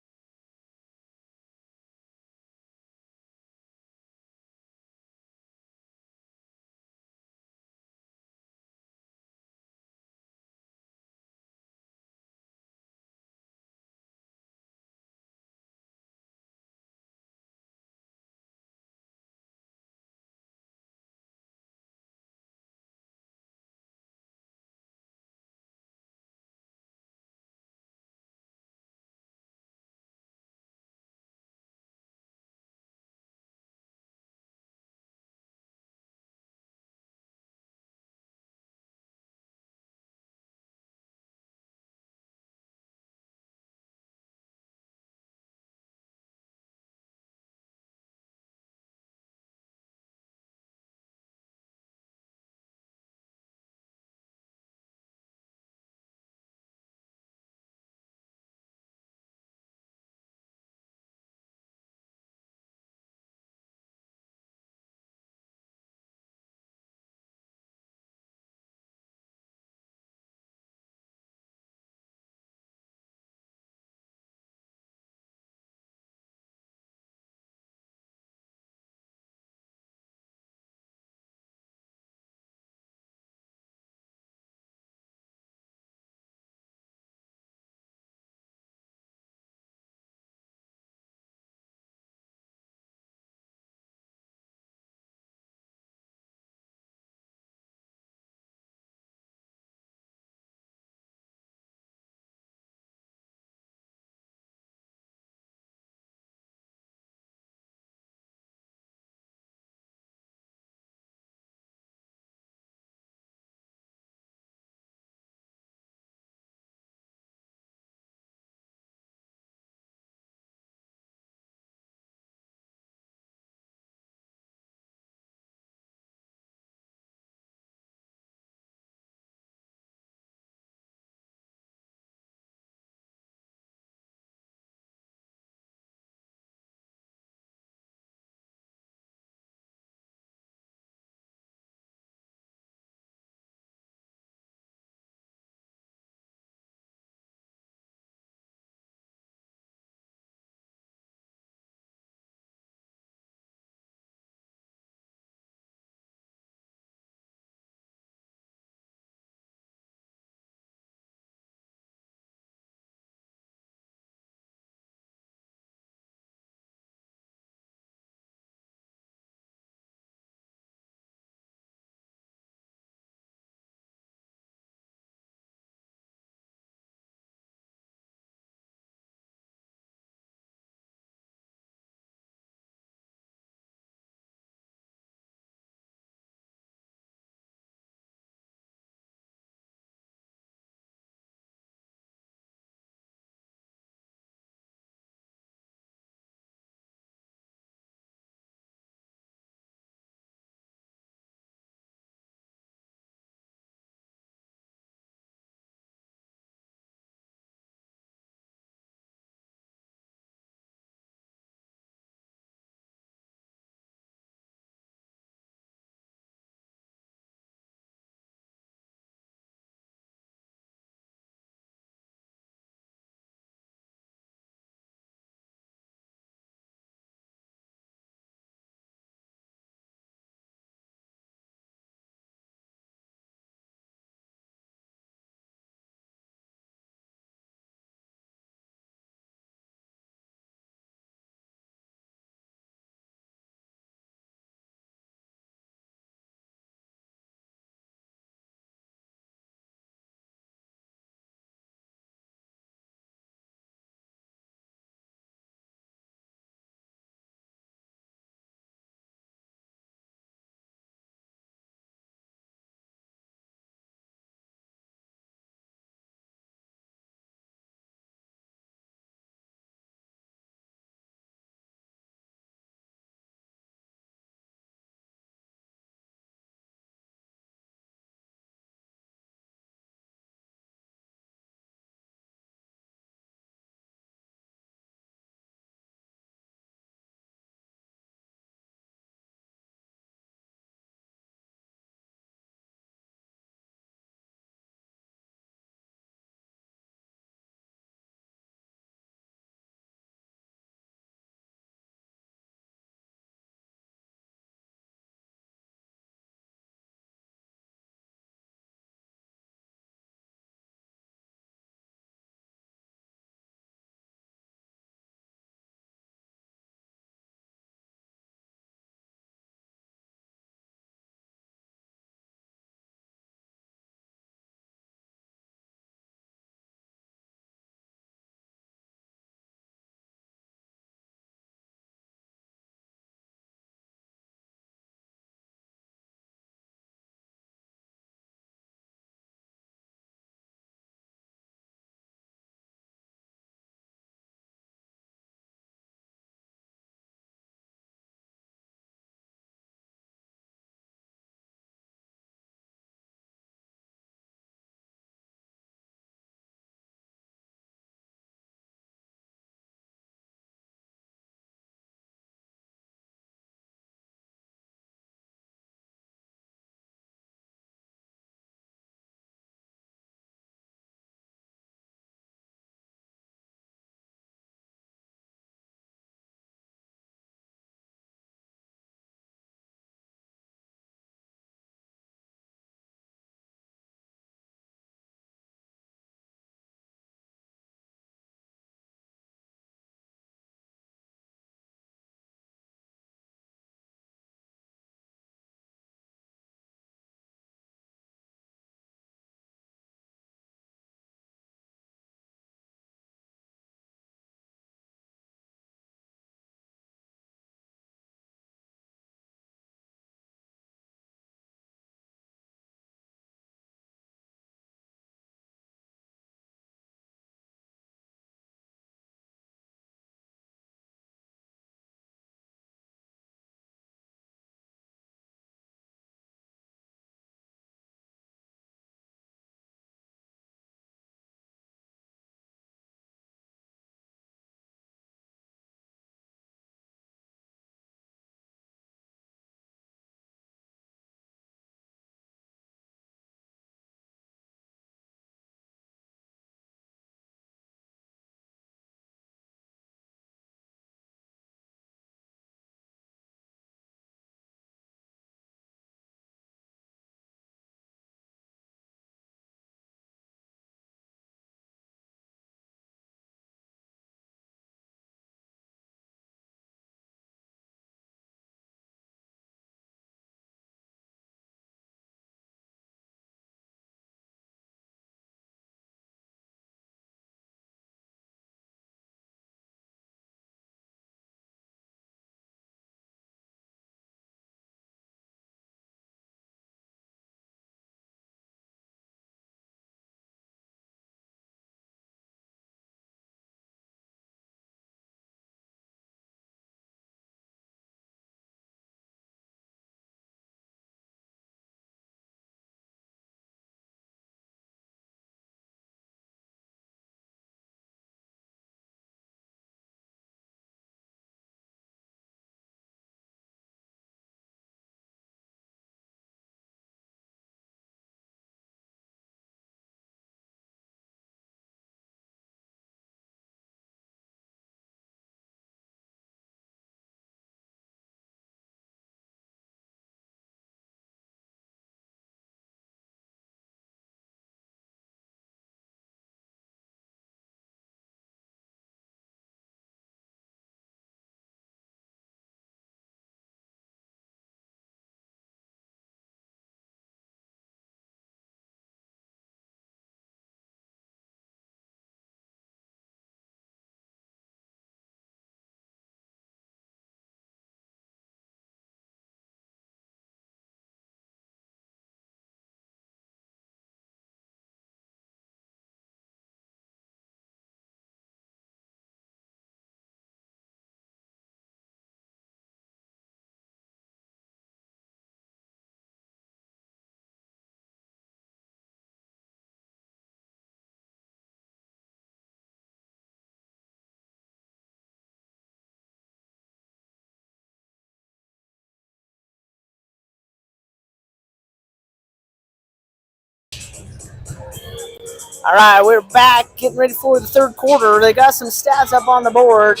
All right, we're back, getting ready for the third quarter. They got some stats up on the board.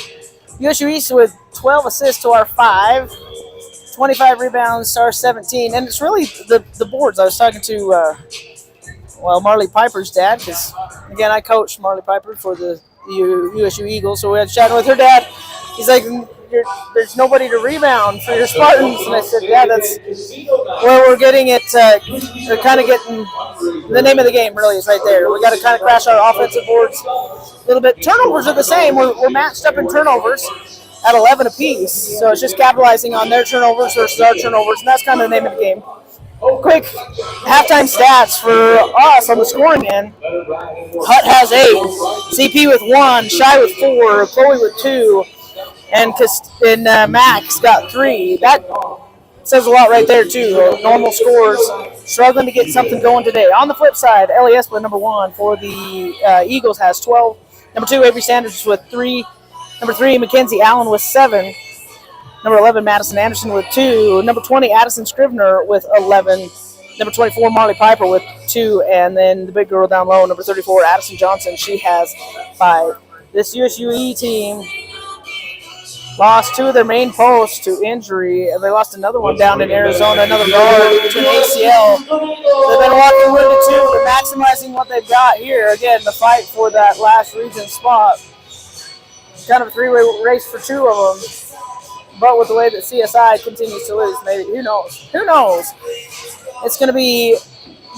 Usue East with 12 assists to our 5, 25 rebounds to our 17. And it's really the boards. I was talking to, Marley Piper's dad, because, again, I coached Marley Piper for the USU Eagles, so we had chatting with her dad. He's like, there's nobody to rebound for your Spartans. And I said, yeah, that's where we're getting it. We're kind of getting the name of the game, really, is right there. We got to kind of crash our offensive boards a little bit. Turnovers are the same. We're matched up in turnovers at 11 apiece. So it's just capitalizing on their turnovers versus our turnovers, and that's kind of the name of the game. Quick halftime stats for us on the scoring end. Hutt has 8, CP with 1, Shy with 4, Chloe with 2, and Max got 3. That says a lot right there, too. Normal scores, struggling to get something going today. On the flip side, Ellie Esplin, number 1 for the Eagles, has 12. Number 2, Avery Sanders with 3. Number 3, Mackenzie Allen with 7. Number 11, Madison Anderson with 2. Number 20, Addison Scrivener with 11. Number 24, Marley Piper with 2. And then the big girl down low, number 34, Addison Johnson. She has 5. This USUE team lost 2 of their main posts to injury. They lost another one down in Arizona, another guard to an ACL. They've been walking wounded too, but maximizing what they've got here. Again, the fight for that last region spot. Kind of a 3-way race for 2 of them. But with the way that CSI continues to lose, maybe, who knows? Who knows? It's going to be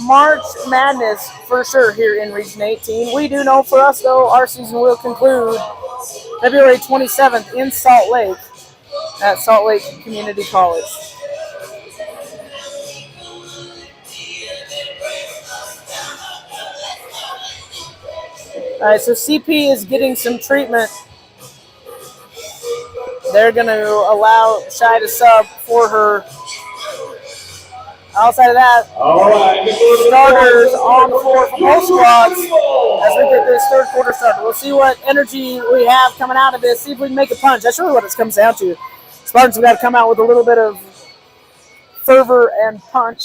March Madness for sure here in Region 18. We do know for us, though, our season will conclude February 27th in Salt Lake at Salt Lake Community College. All right, so CP is getting some treatment. They're going to allow Shy to sub for her. Outside of that, starters on the floor from both squads as we get this third quarter started. We'll see what energy we have coming out of this, see if we can make a punch. That's really what it comes down to. Spartans have got to come out with a little bit of fervor and punch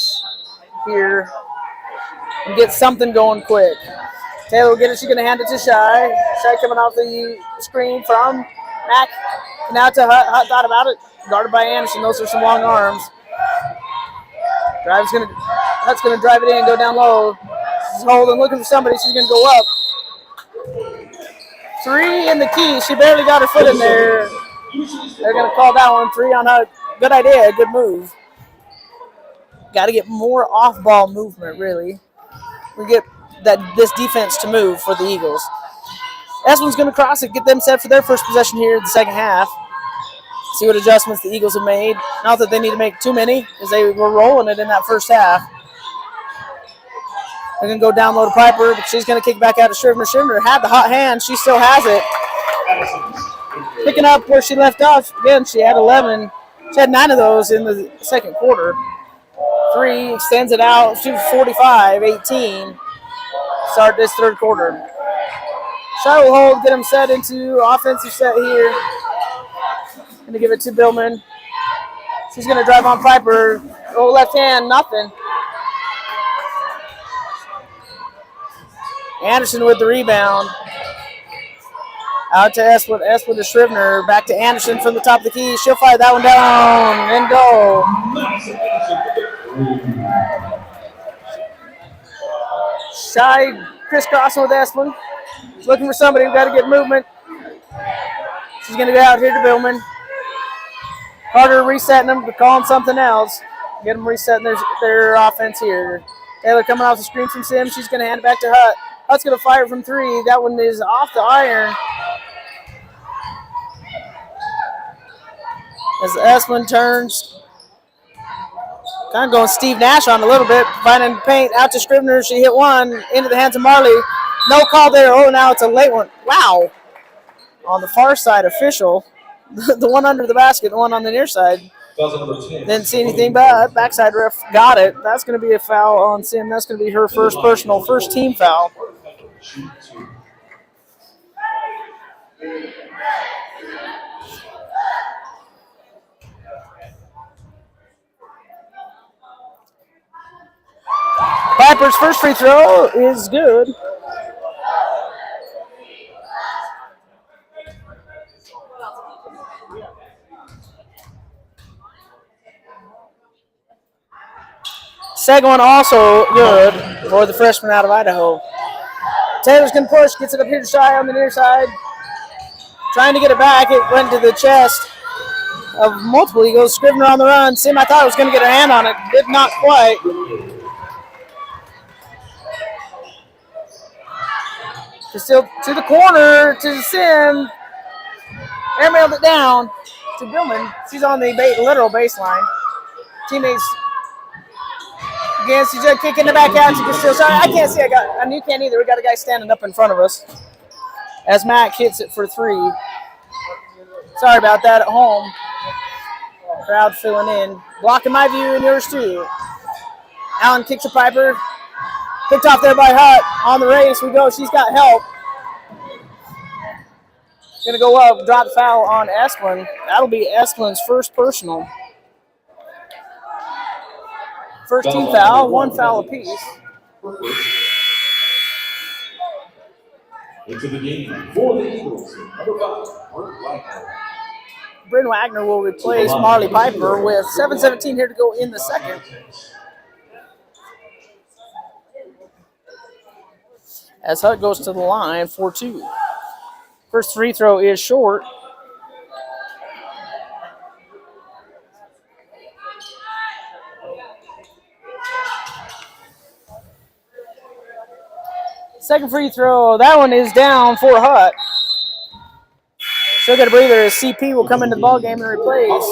here and get something going quick. Taylor will get it. She's going to hand it to Shy. Shy coming off the screen from Mac. Now to Hutt. Hutt thought about it. Guarded by Anderson. Those are some long arms. Hutt's going to drive it in and go down low. She's holding, looking for somebody. She's going to go up. 3 in the key. She barely got her foot in there. They're going to call that one 3 on Hutt. Good idea. Good move. Got to get more off-ball movement, really. We get this defense to move for the Eagles. Esmond's going to cross it, get them set for their first possession here in the second half. See what adjustments the Eagles have made. Not that they need to make too many, because they were rolling it in that first half. They're going to go down low to Piper, but she's going to kick back out to Scrivener. Scrivener had the hot hand. She still has it. Picking up where she left off. Again, she had 11. She had 9 of those in the second quarter. 3, extends it out. Shoots 45-18. Start this third quarter. Shy will hold, get him set into offensive set here. Going to give it to Billman. She's going to drive on Piper. Oh, left hand, nothing. Anderson with the rebound. Out to Esplin. Esplin to Scrivener. Back to Anderson from the top of the key. She'll fire that one down and go. Shy crisscrossing with Esplin. She's looking for somebody. We've got to get movement. She's going to go out here to Billman. Carter resetting them, but calling something else. Get them resetting their offense here. Taylor coming off the screen from Sim. She's going to hand it back to Hutt. Hutt's going to fire from 3. That one is off the iron. As Esplin turns. Kind of going Steve Nash on a little bit. Finding the paint out to Scrivener. She hit one into the hands of Marley. No call there. Oh, now it's a late one. Wow. On the far side official. The one under the basket, the one on the near side. Didn't see anything, but backside ref got it. That's going to be a foul on Sim. That's going to be her first team foul. Piper's first free throw is good. Second one also good for the freshman out of Idaho. Taylor's going to push, gets it up here to Shy on the near side. Trying to get it back. It went to the chest of multiple Eagles. Scrivener on the run. Sim, I thought was going to get her hand on it. Did not quite. Still to the corner to Sim. Airmailed it down to Billman. She's on the literal baseline. Teammates again, she's just kicking the back out. She can still shot. I can't see. And you can't either. We got a guy standing up in front of us as Mac hits it for 3. Sorry about that at home. Crowd filling in. Blocking my view and yours too. Allen kicks a Piper. Picked off there by Hutt. On the race we go. She's got help. Going to go up. Drop foul on Esplin. That'll be Esplin's first personal. First team foul. 1 foul apiece. Into the game for the Eagles. Number 5, Bryn Wagner will replace Marley Piper with 7:17 here to go in the second. As Hutt goes to the line for 2. First free throw is short. Second free throw, that one is down for Hutt. She'll get a breather as CP will come into the ballgame and replace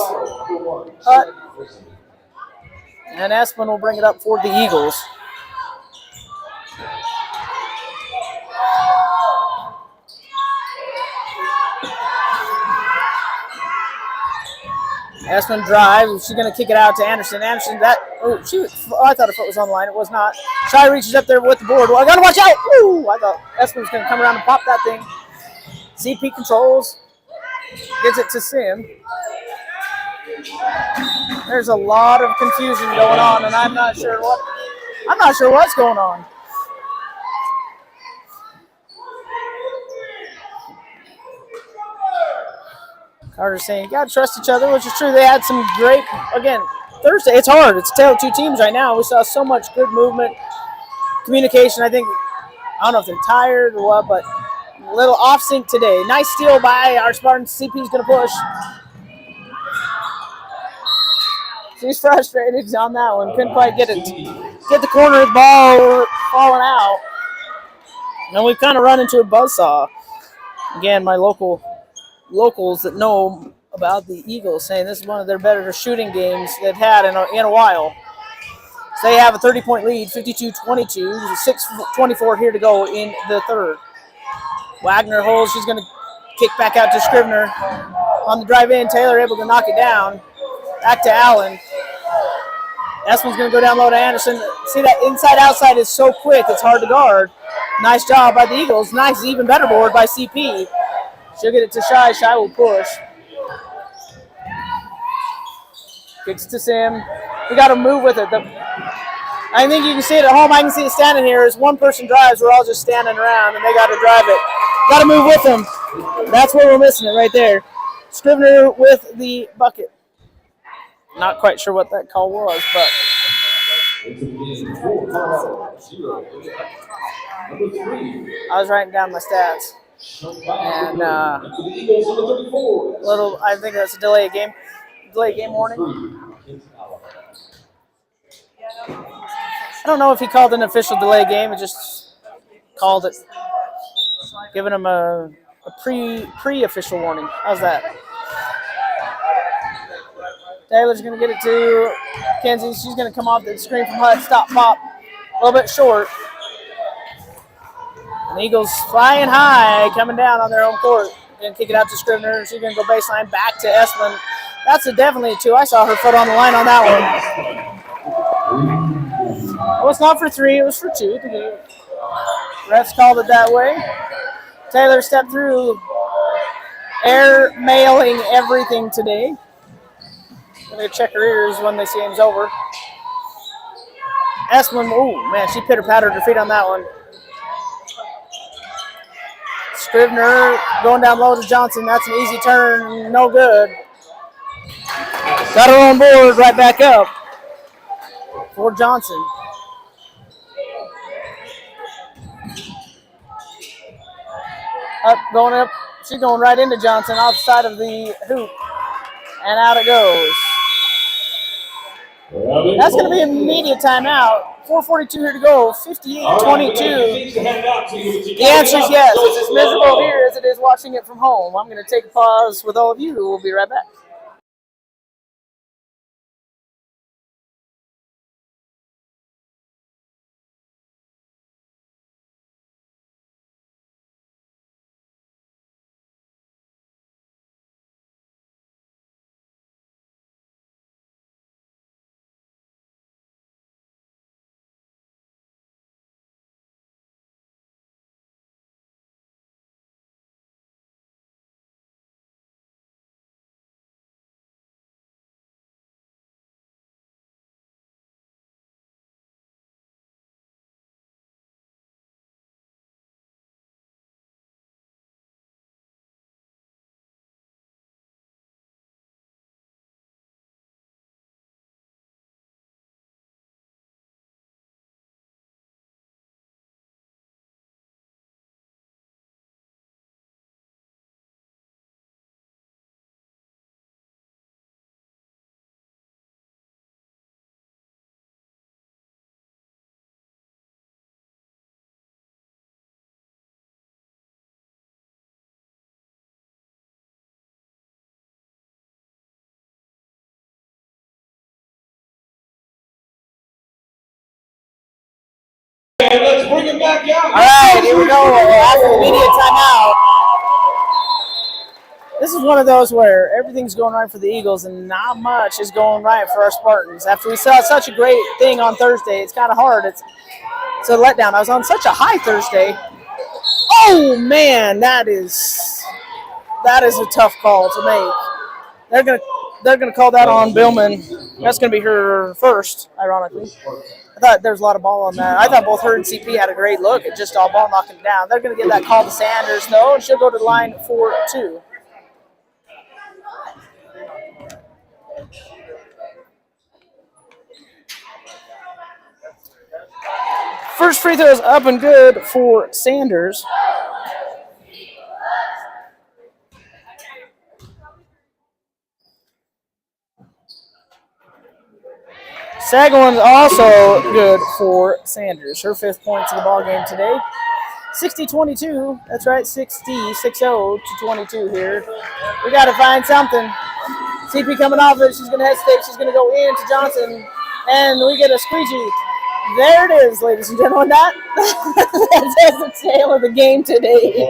Hutt. And Esplin will bring it up for the Eagles. Esplin drives. She's going to kick it out to Anderson. Anderson, I thought her foot was on the line. It was not. Shy reaches up there with the board. Well, I got to watch out. Ooh, I thought Esplin was going to come around and pop that thing. CP controls. Gets it to Sim. There's a lot of confusion going on, and I'm not sure what's going on. Carter's saying you gotta trust each other, which is true. They had some great, again, Thursday. It's hard. It's a tale of two teams right now. We saw so much good movement, communication. I don't know if they're tired or what, but a little off sync today. Nice steal by our Spartans. CP's gonna push. She's frustrated on that one. Couldn't quite get the corner of the ball falling out. And we've kind of run into a buzzsaw. Again, my locals that know about the Eagles saying this is one of their better shooting games they've had in a while. So they have a 30-point lead, 52-22, 6:24 here to go in the third. Wagner holds. She's going to kick back out to Scrivener. On the drive in, Taylor able to knock it down. Back to Allen. Esplin's going to go down low to Anderson. See, that inside-outside is so quick, it's hard to guard. Nice job by the Eagles. Nice, even better board by CP. She'll get it to Shy. Shy will push. Kicks to Sim. We got to move with it. I think you can see it at home. I can see it standing here. As one person drives, we're all just standing around, and they got to drive it. Got to move with them. That's where we're missing it right there. Scrivener with the bucket. Not quite sure what that call was, but. I was writing down my stats. And I think that's a delay game warning. I don't know if he called an official delay game. It just called it, giving him a pre-official warning. How's that? Taylor's going to get it to Kenzie. She's going to come off the screen from Hutt. Stop, pop. A little bit short. And the Eagles flying high, coming down on their own court. Going to kick it out to Scrivener. She's going to go baseline back to Esplin. That's definitely a 2. I saw her foot on the line on that one. It was not for 3. It was for 2. The refs called it that way. Taylor stepped through, air mailing everything today. Going to check her ears when they see game's over. Esplin, oh man, she pitter-pattered her feet on that one. Scrivener going down low to Johnson. That's an easy turn. No good. Got her on board. Right back up. for Johnson. Going up. She's going right into Johnson off the side of the hoop. And out it goes. That's going to be an immediate timeout. 4:42 here to go. 58-22. The answer is yes. It's as miserable here as it is watching it from home. I'm going to take a pause with all of you. We'll be right back. And let's bring him back out. All right, here we go. After the immediate timeout. This is one of those where everything's going right for the Eagles and not much is going right for our Spartans. After we saw such a great thing on Thursday, it's kind of hard. It's a letdown. I was on such a high Thursday. Oh man, that is a tough call to make. They're gonna call that on Billman. That's gonna be her first, ironically. I thought there was a lot of ball on that. I thought both her and CP had a great look at just all ball knocking it down. They're gonna give that call to Sanders though, and she'll go to the line for 2. First free throw is up and good for Sanders. Second one's also good for Sanders. Her 5th points of the ball game today. 60-22. That's right, 60-6-0 to 22 here. We got to find something. CP coming off it. She's going to hesitate. She's going to go into Johnson. And we get a squeegee. There it is, ladies and gentlemen. That's the tale of the game today.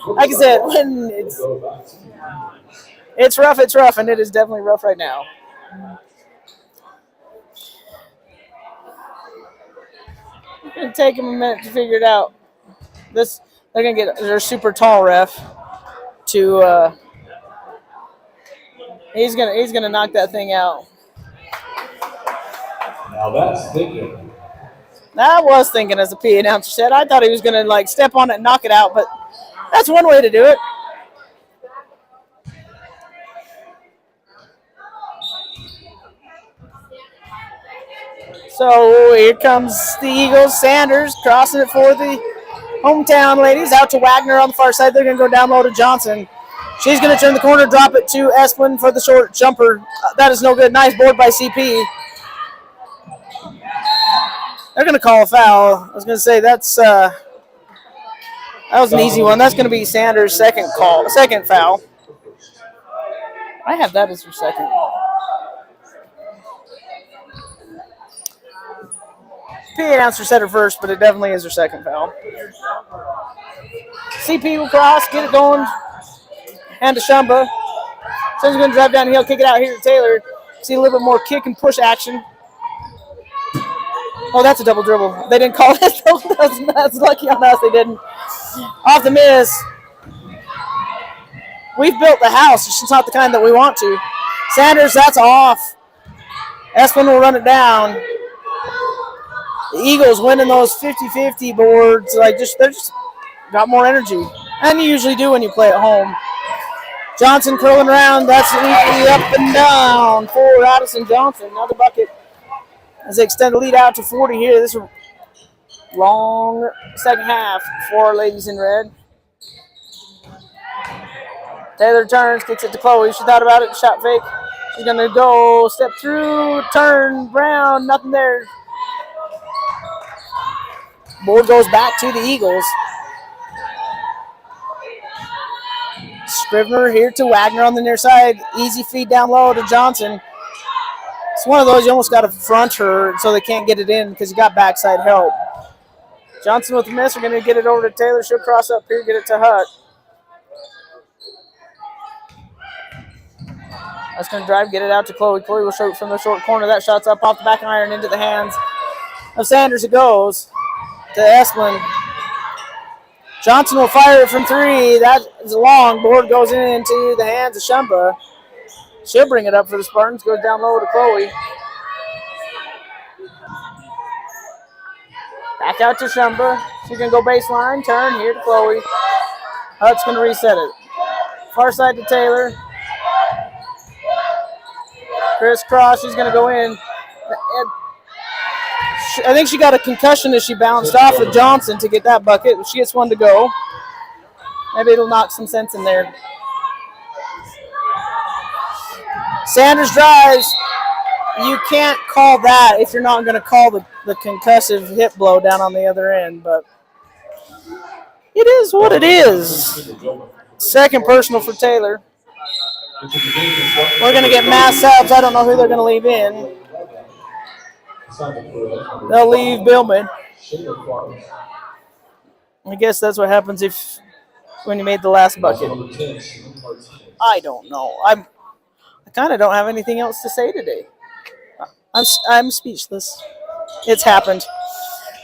Like I said, when it's rough, and it is definitely rough right now. It's going to take them a minute to figure it out. They're going to get their super tall ref to he's going to knock that thing out. Now that's thinking. I was thinking, as the PA announcer said. I thought he was going to step on it and knock it out, but that's one way to do it. So here comes the Eagles. Sanders crossing it for the hometown ladies. Out to Wagner on the far side. They're going to go down low to Johnson. She's going to turn the corner, drop it to Esplin for the short jumper. That is no good. Nice board by CP. They're going to call a foul. I was going to say that was an easy one. That's going to be Sanders' second foul. I have that as her second. PA announcer said her first, but it definitely is her second foul. CP will cross, get it going. Hand to Shumba. Someone's going to drive down the hill, kick it out here to Taylor. See a little bit more kick and push action. Oh, that's a double dribble. They didn't call it. That's lucky on us they didn't. Off the miss. We've built the house. It's just not the kind that we want to. Sanders, that's off. Esplin will run it down. The Eagles winning those 50-50 boards. They're just got more energy. And you usually do when you play at home. Johnson curling around. That's easily up and down for Addison Johnson. Another bucket. as they extend the lead out to 40 here. This is a long second half for our ladies in red. Taylor turns, kicks it to Chloe. She thought about it, shot fake. She's going to go step through, turn, round, nothing there. Board goes back to the Eagles. Scrivener here to Wagner on the near side. Easy feed down low to Johnson. It's one of those you almost got to front her so they can't get it in because you got backside help. Johnson with the miss. We're going to get it over to Taylor. She'll cross up here, get it to Hutt. That's going to drive, get it out to Chloe. Chloe will shoot from the short corner. That shot's up off the back iron into the hands of Sanders. It goes to Esplin. Johnson will fire it from three. That is a long. Board goes into the hands of Shumba. She'll bring it up for the Spartans. Goes down low to Chloe. Back out to Shumba. She's going to go baseline. Turn here to Chloe. Hutt's going to reset it. Far side to Taylor. Crisscross. She's going to go in. I think she got a concussion as she bounced off of Johnson to get that bucket. She gets one to go. Maybe it'll knock some sense in there. Sanders drives. You can't call that if you're not going to call the concussive hip blow down on the other end, but it is what it is. Second personal for Taylor. We're going to get mass subs. I don't know who they're going to leave in. They'll leave Billman. I guess that's what happens when you made the last bucket. I don't know. I kind of don't have anything else to say today. I'm speechless. It's happened.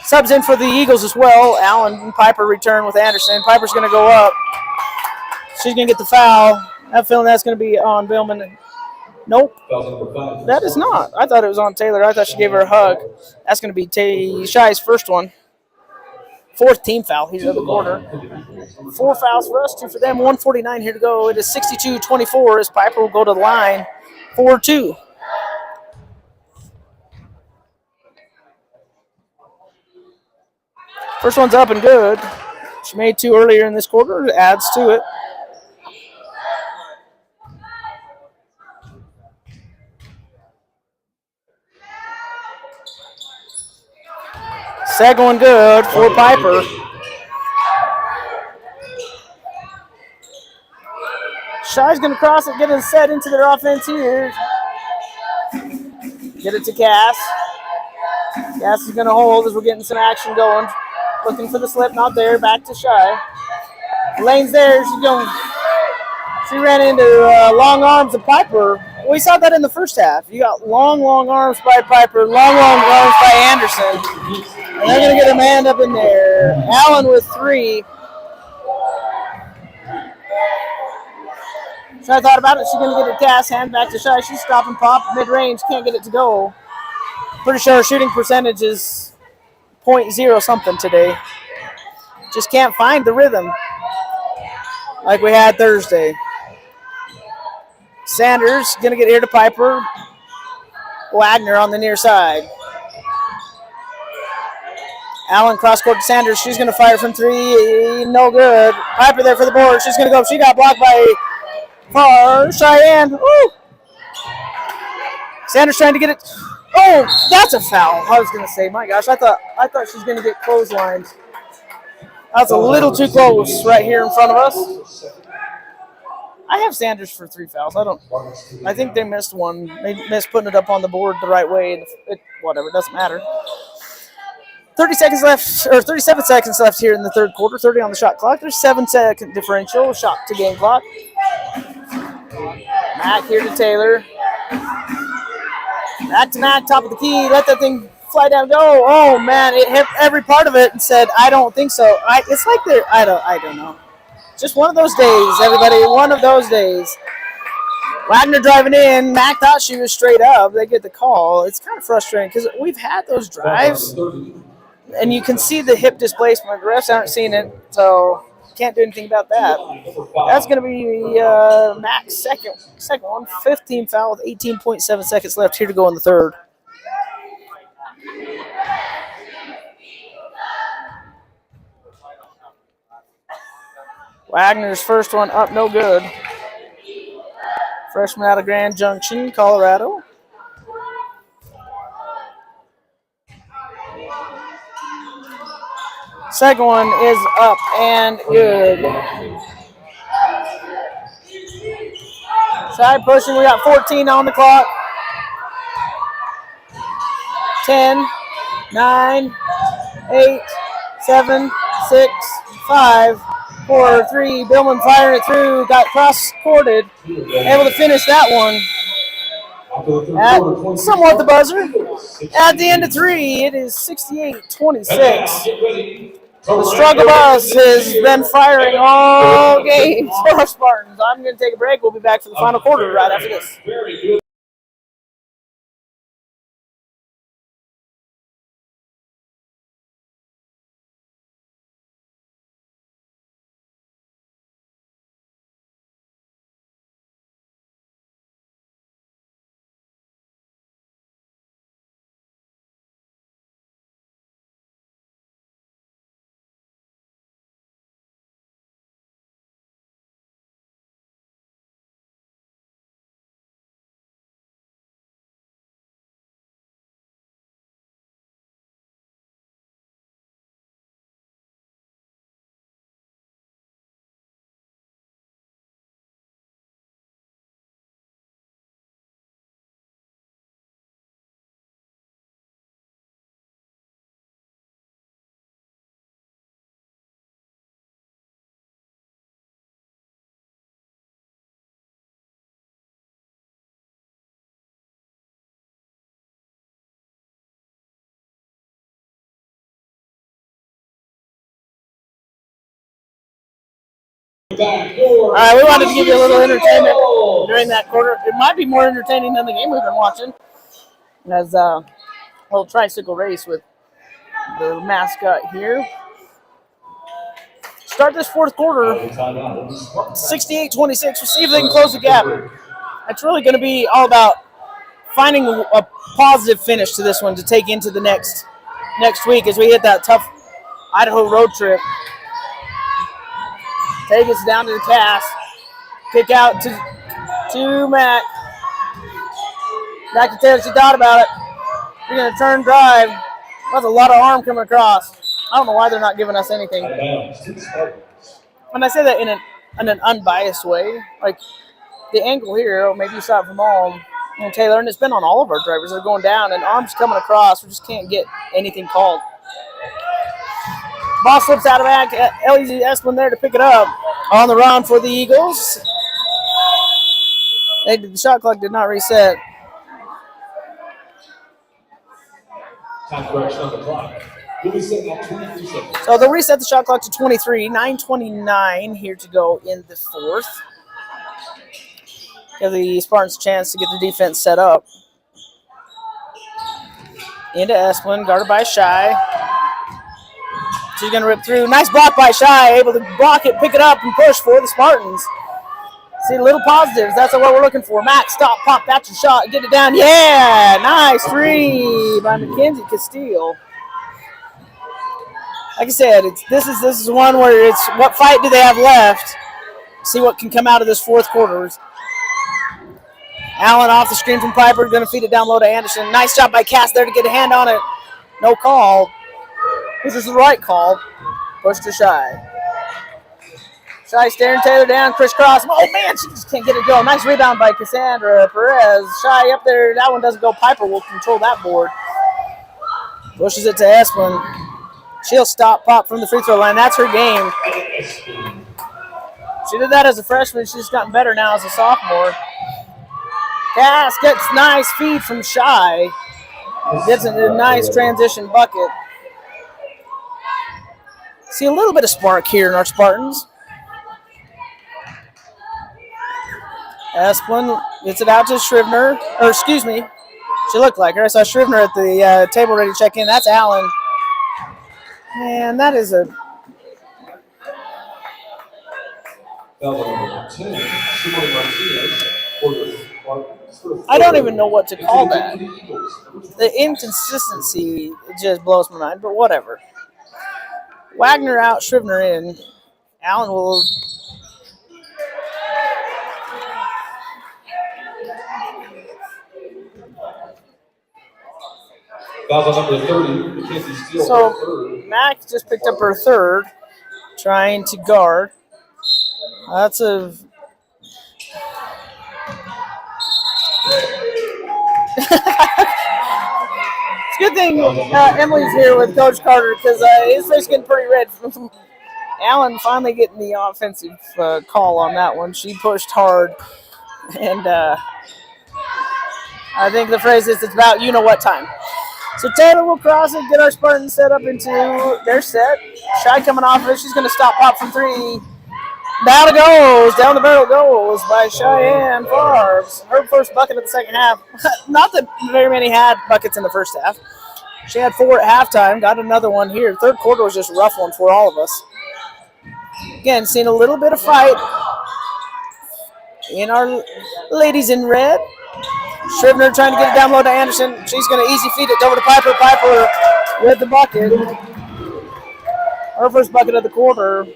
Subs in for the Eagles as well. Allen and Piper return with Anderson. Piper's going to go up. She's going to get the foul. I have a feeling that's going to be on Billman. Nope. That is not. I thought it was on Taylor. I thought she gave her a hug. That's going to be Shy's first one. Fourth team foul here in the quarter. 4 fouls for us, 2 for them. 1:49 here to go. It is 62-24 as Piper will go to the line. 4-2. First one's up and good. She made 2 earlier in this quarter. It adds to it. Second one good for Piper. Shy's going to cross it, get it set into their offense here. Get it to Cass. Cass is going to hold as we're getting some action going. Looking for the slip, not there. Back to Shy. Lane's there. She's going. She ran into long arms of Piper. We saw that in the first half. You got long arms by Piper, long arms by Anderson. And they're going to get a man up in there. Allen with 3. Shy thought about it. She's going to get a Cass. Hand back to Shy. She's stop and pop. Mid-range. Can't get it to go. Pretty sure her shooting percentage is .0 something today. Just can't find the rhythm like we had Thursday. Sanders going to get here to Piper. Wagner on the near side. Allen cross-court to Sanders. She's going to fire from 3. No good. Piper there for the board. She's going to go. She got blocked by Cheyenne. Ooh. Sanders trying to get it. Oh, that's a foul. I was going to say, my gosh, I thought she was going to get clotheslined. That's a little too close right here in front of us. I have Sanders for 3 fouls. I think they missed one. They missed putting it up on the board the right way. Whatever, it doesn't matter. 30 seconds left, or 37 seconds left here in the third quarter. 30 on the shot clock. There's 7-second differential. Shot to game clock. Mack here to Taylor. Back to Mack, top of the key. Let that thing fly down. Go. Oh man, it hit every part of it and said, "I don't think so." It's like they're. I don't know. Just one of those days, everybody. One of those days. Wagner driving in. Mack thought she was straight up. They get the call. It's kind of frustrating because we've had those drives, and you can see the hip displacement. The refs aren't seeing it, so can't do anything about that. That's going to be Mack's second one. 15 foul with 18.7 seconds left here to go in the third. Wagner's first one up, no good. Freshman out of Grand Junction, Colorado. Second one is up and good. Side pushing, we got 14 on the clock. 10, 9, 8, 7, 6, 5, 4, 3. Billman firing it through, got cross-courted. Able to finish that one at somewhat the buzzer. At the end of 3, it is 68-26. The struggle bus has been firing all game for our Spartans. I'm going to take a break. We'll be back for the final quarter right after this. All right, we wanted to give you a little entertainment during that quarter. It might be more entertaining than the game we've been watching. As a little tricycle race with the mascot here. Start this fourth quarter, 68-26. We'll see if they can close the gap. It's really going to be all about finding a positive finish to this one to take into the next week as we hit that tough Idaho road trip. Take us down to the cast. Kick out to Matt. Back to Taylor. She thought about it. We're going to turn drive. That's a lot of arm coming across. I don't know why they're not giving us anything. And I say that in an unbiased way. Like, the angle here, maybe you saw it from all, Taylor, and it's been on all of our drivers. They're going down, and arms coming across. We just can't get anything called. Ball slips out of act. LEZ Esplin there to pick it up. On the run for the Eagles. The shot clock did not reset. Time correction on the clock. We'll be setting at 23 seconds. So they'll reset the shot clock to 23. 9:29 here to go in the fourth. Give the Spartans a chance to get the defense set up. Into Esplin, guarded by Shy. She's going to rip through. Nice block by Shy. Able to block it, pick it up, and push for the Spartans. See, little positives. That's what we're looking for. Max, stop, pop, that's your shot. Get it down. Yeah! Nice three by Mackenzie Castile. Like I said, this is one where it's what fight do they have left? See what can come out of this fourth quarter. Allen off the screen from Piper. Going to feed it down low to Anderson. Nice job by Cass there to get a hand on it. No call. This is the right call. Push to Shy. Shy staring Taylor down. Crisscross. Oh, man, she just can't get it going. Nice rebound by Cassandra Perez. Shy up there. That one doesn't go. Piper will control that board. Pushes it to Esplin. She'll stop, pop from the free throw line. That's her game. She did that as a freshman. She's gotten better now as a sophomore. Cass gets nice feed from Shy. Gets a nice transition bucket. See a little bit of spark here in our Spartans. Esplin gets it out to Shrivner. Or, excuse me, she looked like her. I saw Shrivner at the table ready to check in. That's Allen. Man, that is a... I don't even know what to call that. The inconsistency, it just blows my mind, but whatever. Wagner out, Shrivner in. Allen will Foul on number 30. Mackenzie Steele. So third. Mac just picked up her third, trying to guard. That's a it's a good thing Emily's here with Coach Carter because his face getting pretty red. Allen finally getting the offensive call on that one. She pushed hard, and I think the phrase is it's about you know what time. So Taylor will cross it, get our Spartans set up into their set. Shy coming off of it. She's going to stop pop from three. Down it goes. Down the barrel goes by Cheyenne Farbs. Her first bucket of the second half. Not that very many had buckets in the first half. She had 4 at halftime. Got another one here. Third quarter was just a rough one for all of us. Again, seeing a little bit of fight in our ladies in red. Scrivener trying to get it down low to Anderson. She's going to easy feed it over to Piper. Piper with the bucket. Her first bucket of the quarter.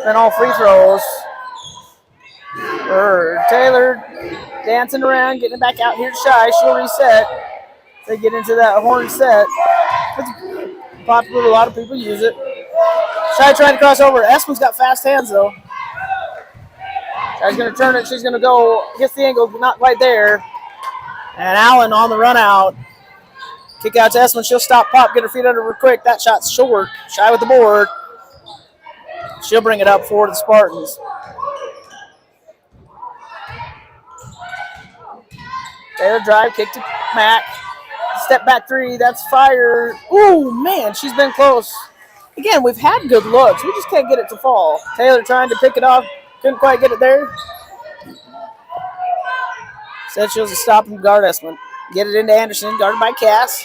And all free throws. Taylor dancing around, getting it back out here to Shy. She'll reset. They get into that horn set. It's popular. A lot of people use it. Shy trying to cross over. Espen's got fast hands, though. Shy's going to turn it. She's going to go. Gets the angle. Not right there. And Allen on the run out. Kick out to Espen. She'll stop pop. Get her feet under her quick. That shot's short. Shy with the board. She'll bring it up for the Spartans. Taylor drive, kick to Mac. Step back three, that's fire. Ooh, man, she's been close. Again, we've had good looks. We just can't get it to fall. Taylor trying to pick it off. Couldn't quite get it there. Said she'll just stop and guard Espen. Get it into Anderson, guarded by Cass.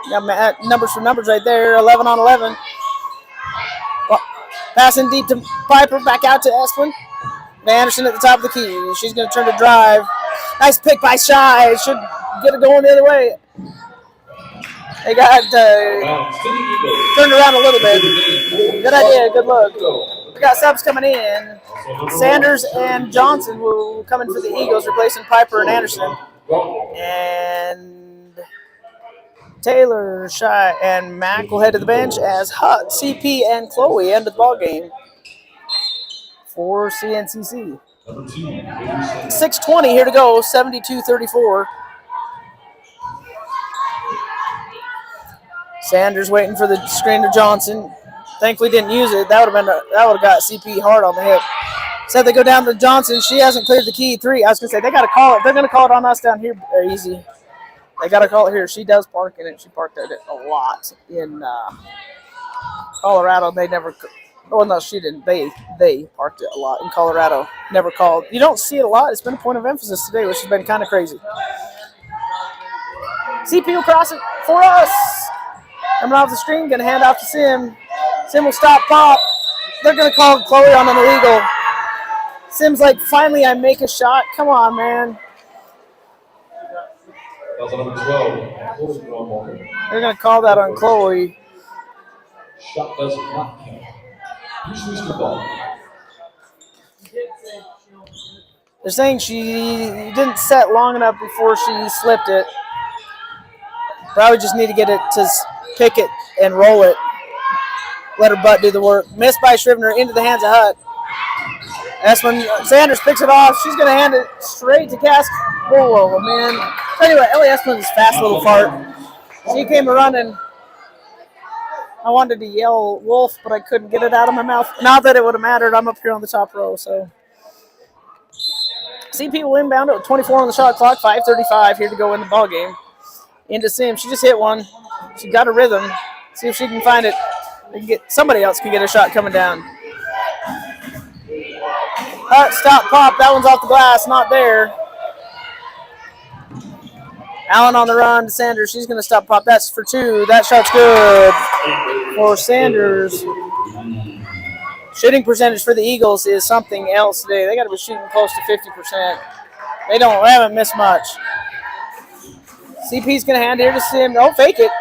Got numbers for numbers right there, 11 on 11. Passing deep to Piper, back out to Espen. Anderson at the top of the key. She's going to turn to drive. Nice pick by Shy. Should get it going the other way. They got turned around a little bit. Good idea, good look. We got subs coming in. Sanders and Johnson will come in for the Eagles, replacing Piper and Anderson. And Taylor, Shy, and Mac will head to the bench as Hut, CP, and Chloe end the ball game for CNCC. 6:20 here to go, 72-34. Sanders waiting for the screen to Johnson. Thankfully didn't use it. That would have got CP hard on the hip. Said they go down to Johnson. She hasn't cleared the key. 3. I was gonna say they got to call it. They're gonna call it on us down here. Easy. They got to call it here. She does park in it. She parked at it a lot in Colorado. They never. Oh no, she didn't. They parked it a lot in Colorado. Never called. You don't see it a lot. It's been a point of emphasis today, which has been kind of crazy. CP will cross it for us. Coming off the screen, gonna hand off to Sim. Sim will stop pop. They're gonna call Chloe on an illegal. Sim's like, finally I make a shot. Come on, man. That's number 12. They're gonna call that on Chloe. Shot does not count. Who's losing the ball? They're saying she didn't set long enough before she slipped it. Probably just need to get it to pick it and roll it. Let her butt do the work. Missed by Scrivener into the hands of Hut. That's when Sanders picks it off. She's going to hand it straight to Cass. Whoa, man. Anyway, Ellie Esplin's fast little fart. She came running. I wanted to yell wolf, but I couldn't get it out of my mouth. Not that it would have mattered. I'm up here on the top row, so. CP will inbound it with 24 on the shot clock. 5:35 here to go in the ball game. Into Sim. She just hit one. She got a rhythm. See if she can find it. Somebody else can get a shot coming down. Hut, stop, pop. That one's off the glass. Not there. Allen on the run to Sanders. She's going to stop, pop. That's for 2. That shot's good for Sanders. Shooting percentage for the Eagles is something else today. They got to be shooting close to 50%. They haven't missed much. CP's going to hand here to Sim. Don't fake it.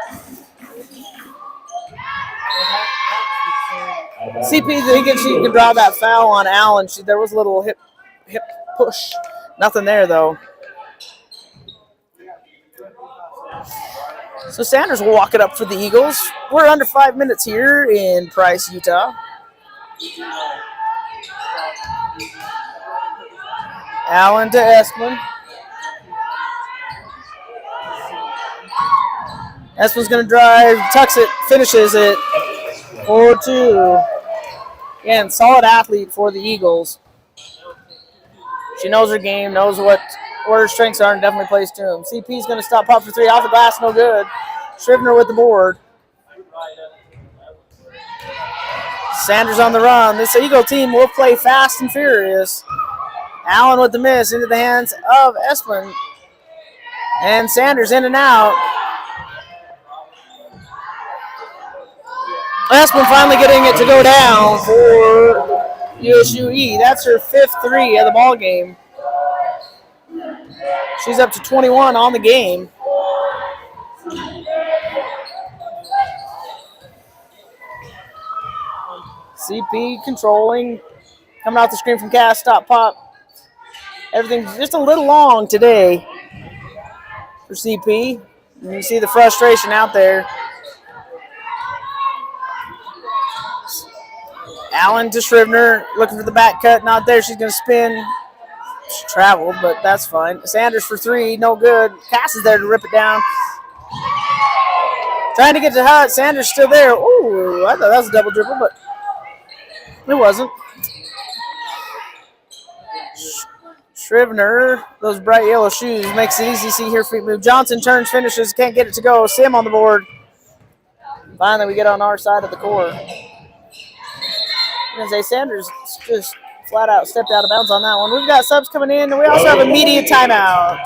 CP thinking she can draw that foul on Allen. There was a little hip push. Nothing there, though. So Sanders will walk it up for the Eagles. We're under 5 minutes here in Price, Utah. Allen to Esplin. Esplin's going to drive, tucks it, finishes it. 4-2. Again, solid athlete for the Eagles. She knows her game, knows what her strengths are, and definitely plays to them. CP's going to stop pop for 3. Off the glass, no good. Scrivener with the board. Sanders on the run. This Eagle team will play fast and furious. Allen with the miss into the hands of Esplin. And Sanders in and out. Esplin finally getting it to go down for Usue. That's her 5th 3 of the ball game. She's up to 21 on the game. CP controlling. Coming off the screen from Cass. Stop pop. Everything's just a little long today for CP. And you see the frustration out there. Allen to Scrivener, looking for the back cut. Not there. She's going to spin. She traveled, but that's fine. Sanders for 3. No good. Cass is there to rip it down. Trying to get to Hutt. Sanders still there. Ooh, I thought that was a double dribble, but it wasn't. Scrivener, those bright yellow shoes, makes it easy to see her feet move. Johnson turns, finishes, can't get it to go. Sim on the board. Finally, we get on our side of the court. I'm going to say Sanders just flat out stepped out of bounds on that one. We've got subs coming in, and we also have immediate timeout.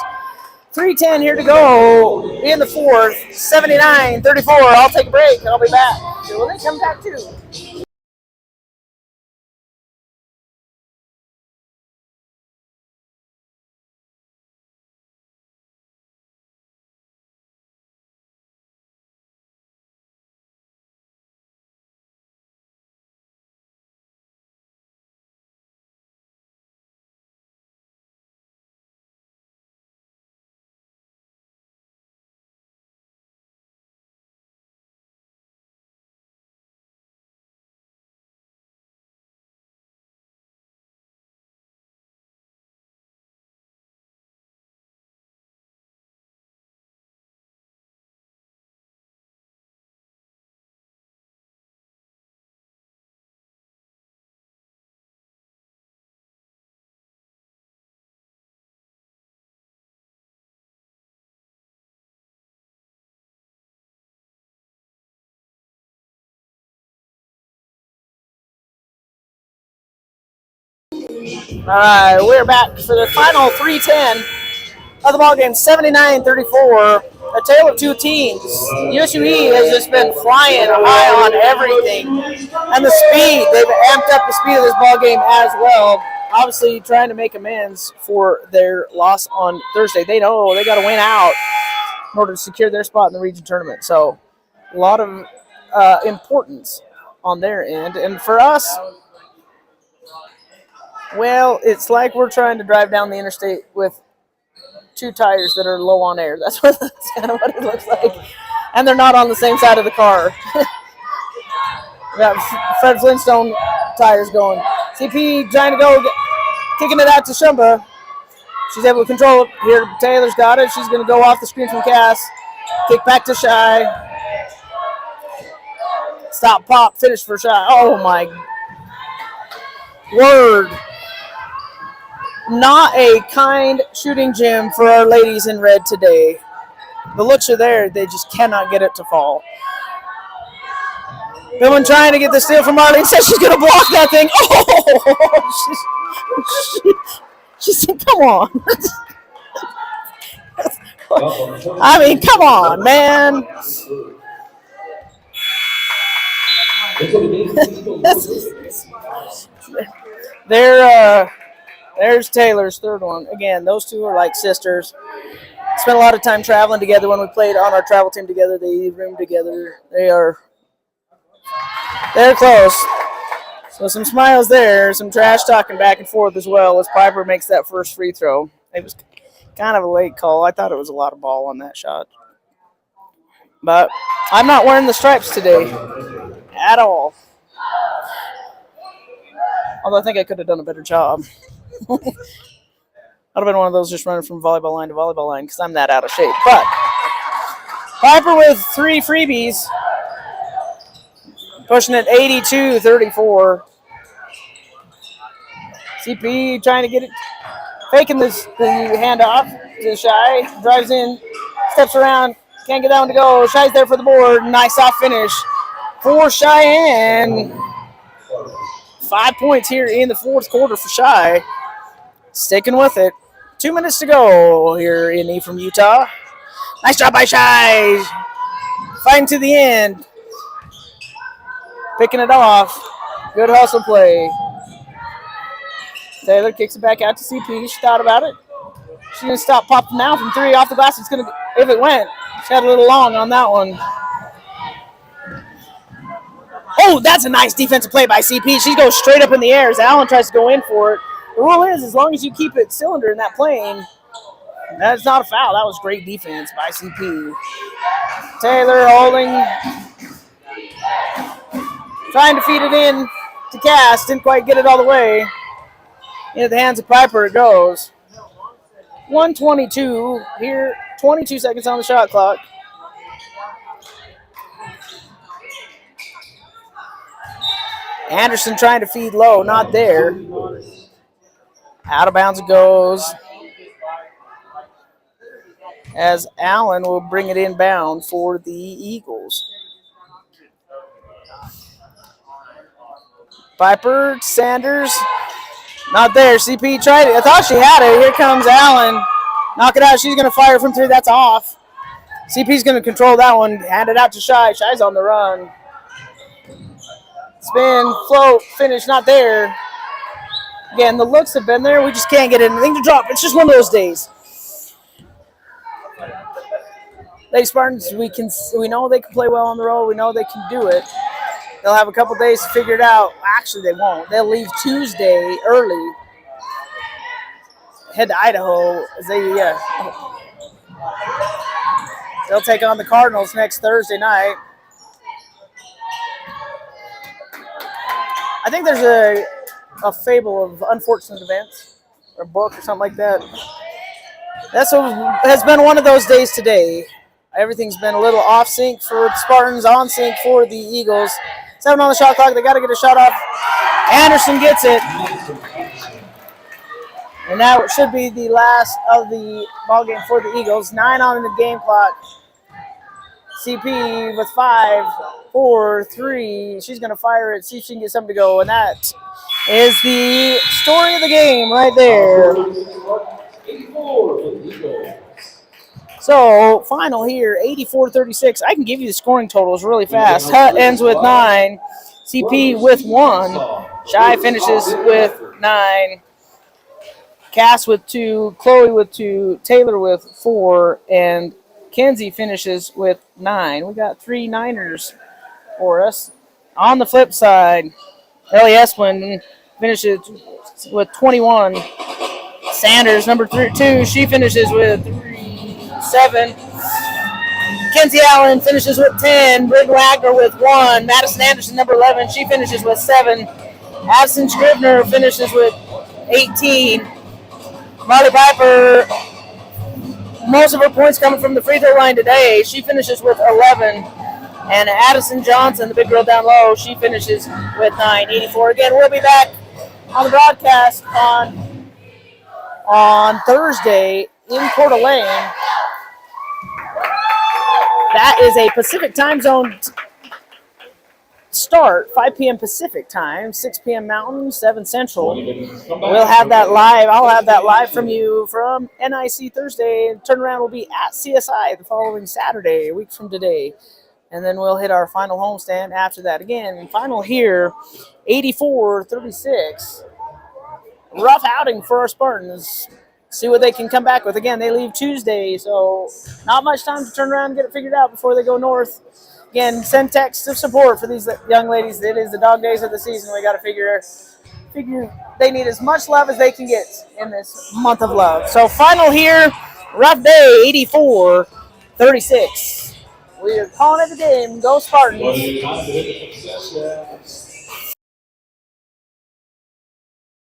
3:10 here to go in the 4th. 79-34. I'll take a break, and I'll be back. Will they come back too? All right, we're back for the final 3:10 of the ballgame. 79-34. A tale of two teams. Usue has just been flying high on everything, and the speed. They've amped up the speed of this ballgame as well. Obviously, trying to make amends for their loss on Thursday. They know they got to win out in order to secure their spot in the region tournament. So, a lot of importance on their end, and for us. Well, it's like we're trying to drive down the interstate with 2 tires that are low on air. That's kind of what it looks like. And they're not on the same side of the car. We got Fred Flintstone tires going. CP trying to go, kicking it out to Shumba. She's able to control it. Here, Taylor's got it. She's going to go off the screen from Cass. Kick back to Shy. Stop, pop, finish for Shy. Oh, my word. Not a kind shooting gym for our ladies in red today. The looks are there. They just cannot get it to fall. Billman trying to get the steal from Marlene. Says she's going to block that thing. Oh! She said, come on. I mean, come on, man. There's Taylor's third one. Again, those two are like sisters. Spent a lot of time traveling together when we played on our travel team together. They roomed together. They're close. So some smiles there, some trash talking back and forth as well as Piper makes that first free throw. It was kind of a late call. I thought it was a lot of ball on that shot. But I'm not wearing the stripes today at all. Although I think I could have done a better job. I'd have been one of those just running from volleyball line to volleyball line because I'm that out of shape. But Piper with 3 freebies, pushing it 82-34. CP trying to get it, faking the handoff to Shy, drives in, steps around, can't get that one to go. Shy's there for the board. Nice off finish for Cheyenne. 5 points here in the fourth quarter for Shy. Sticking with it. 2 minutes to go here in E from Utah. Nice job by Shy. Fighting to the end. Picking it off. Good hustle play. Taylor kicks it back out to CP. She thought about it. She's going to stop popping now from 3 off the glass. It's going to, if it went, she had a little long on that one. Oh, that's a nice defensive play by CP. She goes straight up in the air as Allen tries to go in for it. The rule is, as long as you keep it cylinder in that plane, that's not a foul. That was great defense by CP. Taylor holding, trying to feed it in to Cass. Didn't quite get it all the way. Into the hands of Piper it goes. 1:22 here, 22 seconds on the shot clock. Anderson trying to feed low, not there. Out of bounds it goes. As Allen will bring it inbound for the Eagles. Piper, Sanders, not there. CP tried it. I thought she had it. Here comes Allen. Knock it out. She's going to fire from 3. That's off. CP's going to control that one. Hand it out to Shy. Shy's on the run. Spin, float, finish, not there. Again, the looks have been there. We just can't get anything to drop. It's just one of those days. Lady Spartans, we know they can play well on the road. We know they can do it. They'll have a couple days to figure it out. Actually, they won't. They'll leave Tuesday early. Head to Idaho. They'll take on the Cardinals next Thursday night. I think there's a fable of unfortunate events, or a book or something like that. That's what has been one of those days today. Everything's been a little off sync for the Spartans, on sync for the Eagles. 7 on the shot clock. They got to get a shot off. Anderson gets it. And that should be the last of the ball game for the Eagles. 9 on the game clock. CP with 5, 4, 3. She's going to fire it, see if she can get something to go. And that is the story of the game right there. So, final here, 84-36. I can give you the scoring totals really fast. Hutt ends with 9. CP with 1. Shy finishes with 9. Cass with 2. Chloe with 2. Taylor with 4. And Kenzie finishes with 9. We got 3 Niners for us. On the flip side, Ellie Esplin finishes with 21. Sanders, number 2, she finishes with 7. Kenzie Allen finishes with 10. Britt Wagner with 1. Madison Anderson, number 11, she finishes with 7. Addison Scribner finishes with 18. Marley Piper, most of her points coming from the free throw line today. She finishes with 11. And Addison Johnson, the big girl down low, she finishes with 9. 84. Again, we'll be back on the broadcast on Thursday in Coeur d'Alene. That is a Pacific time zone start, 5 p.m. Pacific time, 6 p.m. Mountain, 7 Central. We'll have that live. I'll have that live from you from NIC Thursday. Turnaround will be at CSI the following Saturday, a week from today. And then we'll hit our final homestand after that. Again, final here, 84-36. Rough outing for our Spartans. See what they can come back with. Again, they leave Tuesday, so not much time to turn around and get it figured out before they go north. Again, send texts of support for these young ladies. It is the dog days of the season. We got to figure they need as much love as they can get in this month of love. So final here, rough day, 84-36. We are calling it the game. Go Spartans. But it's time to hit the success.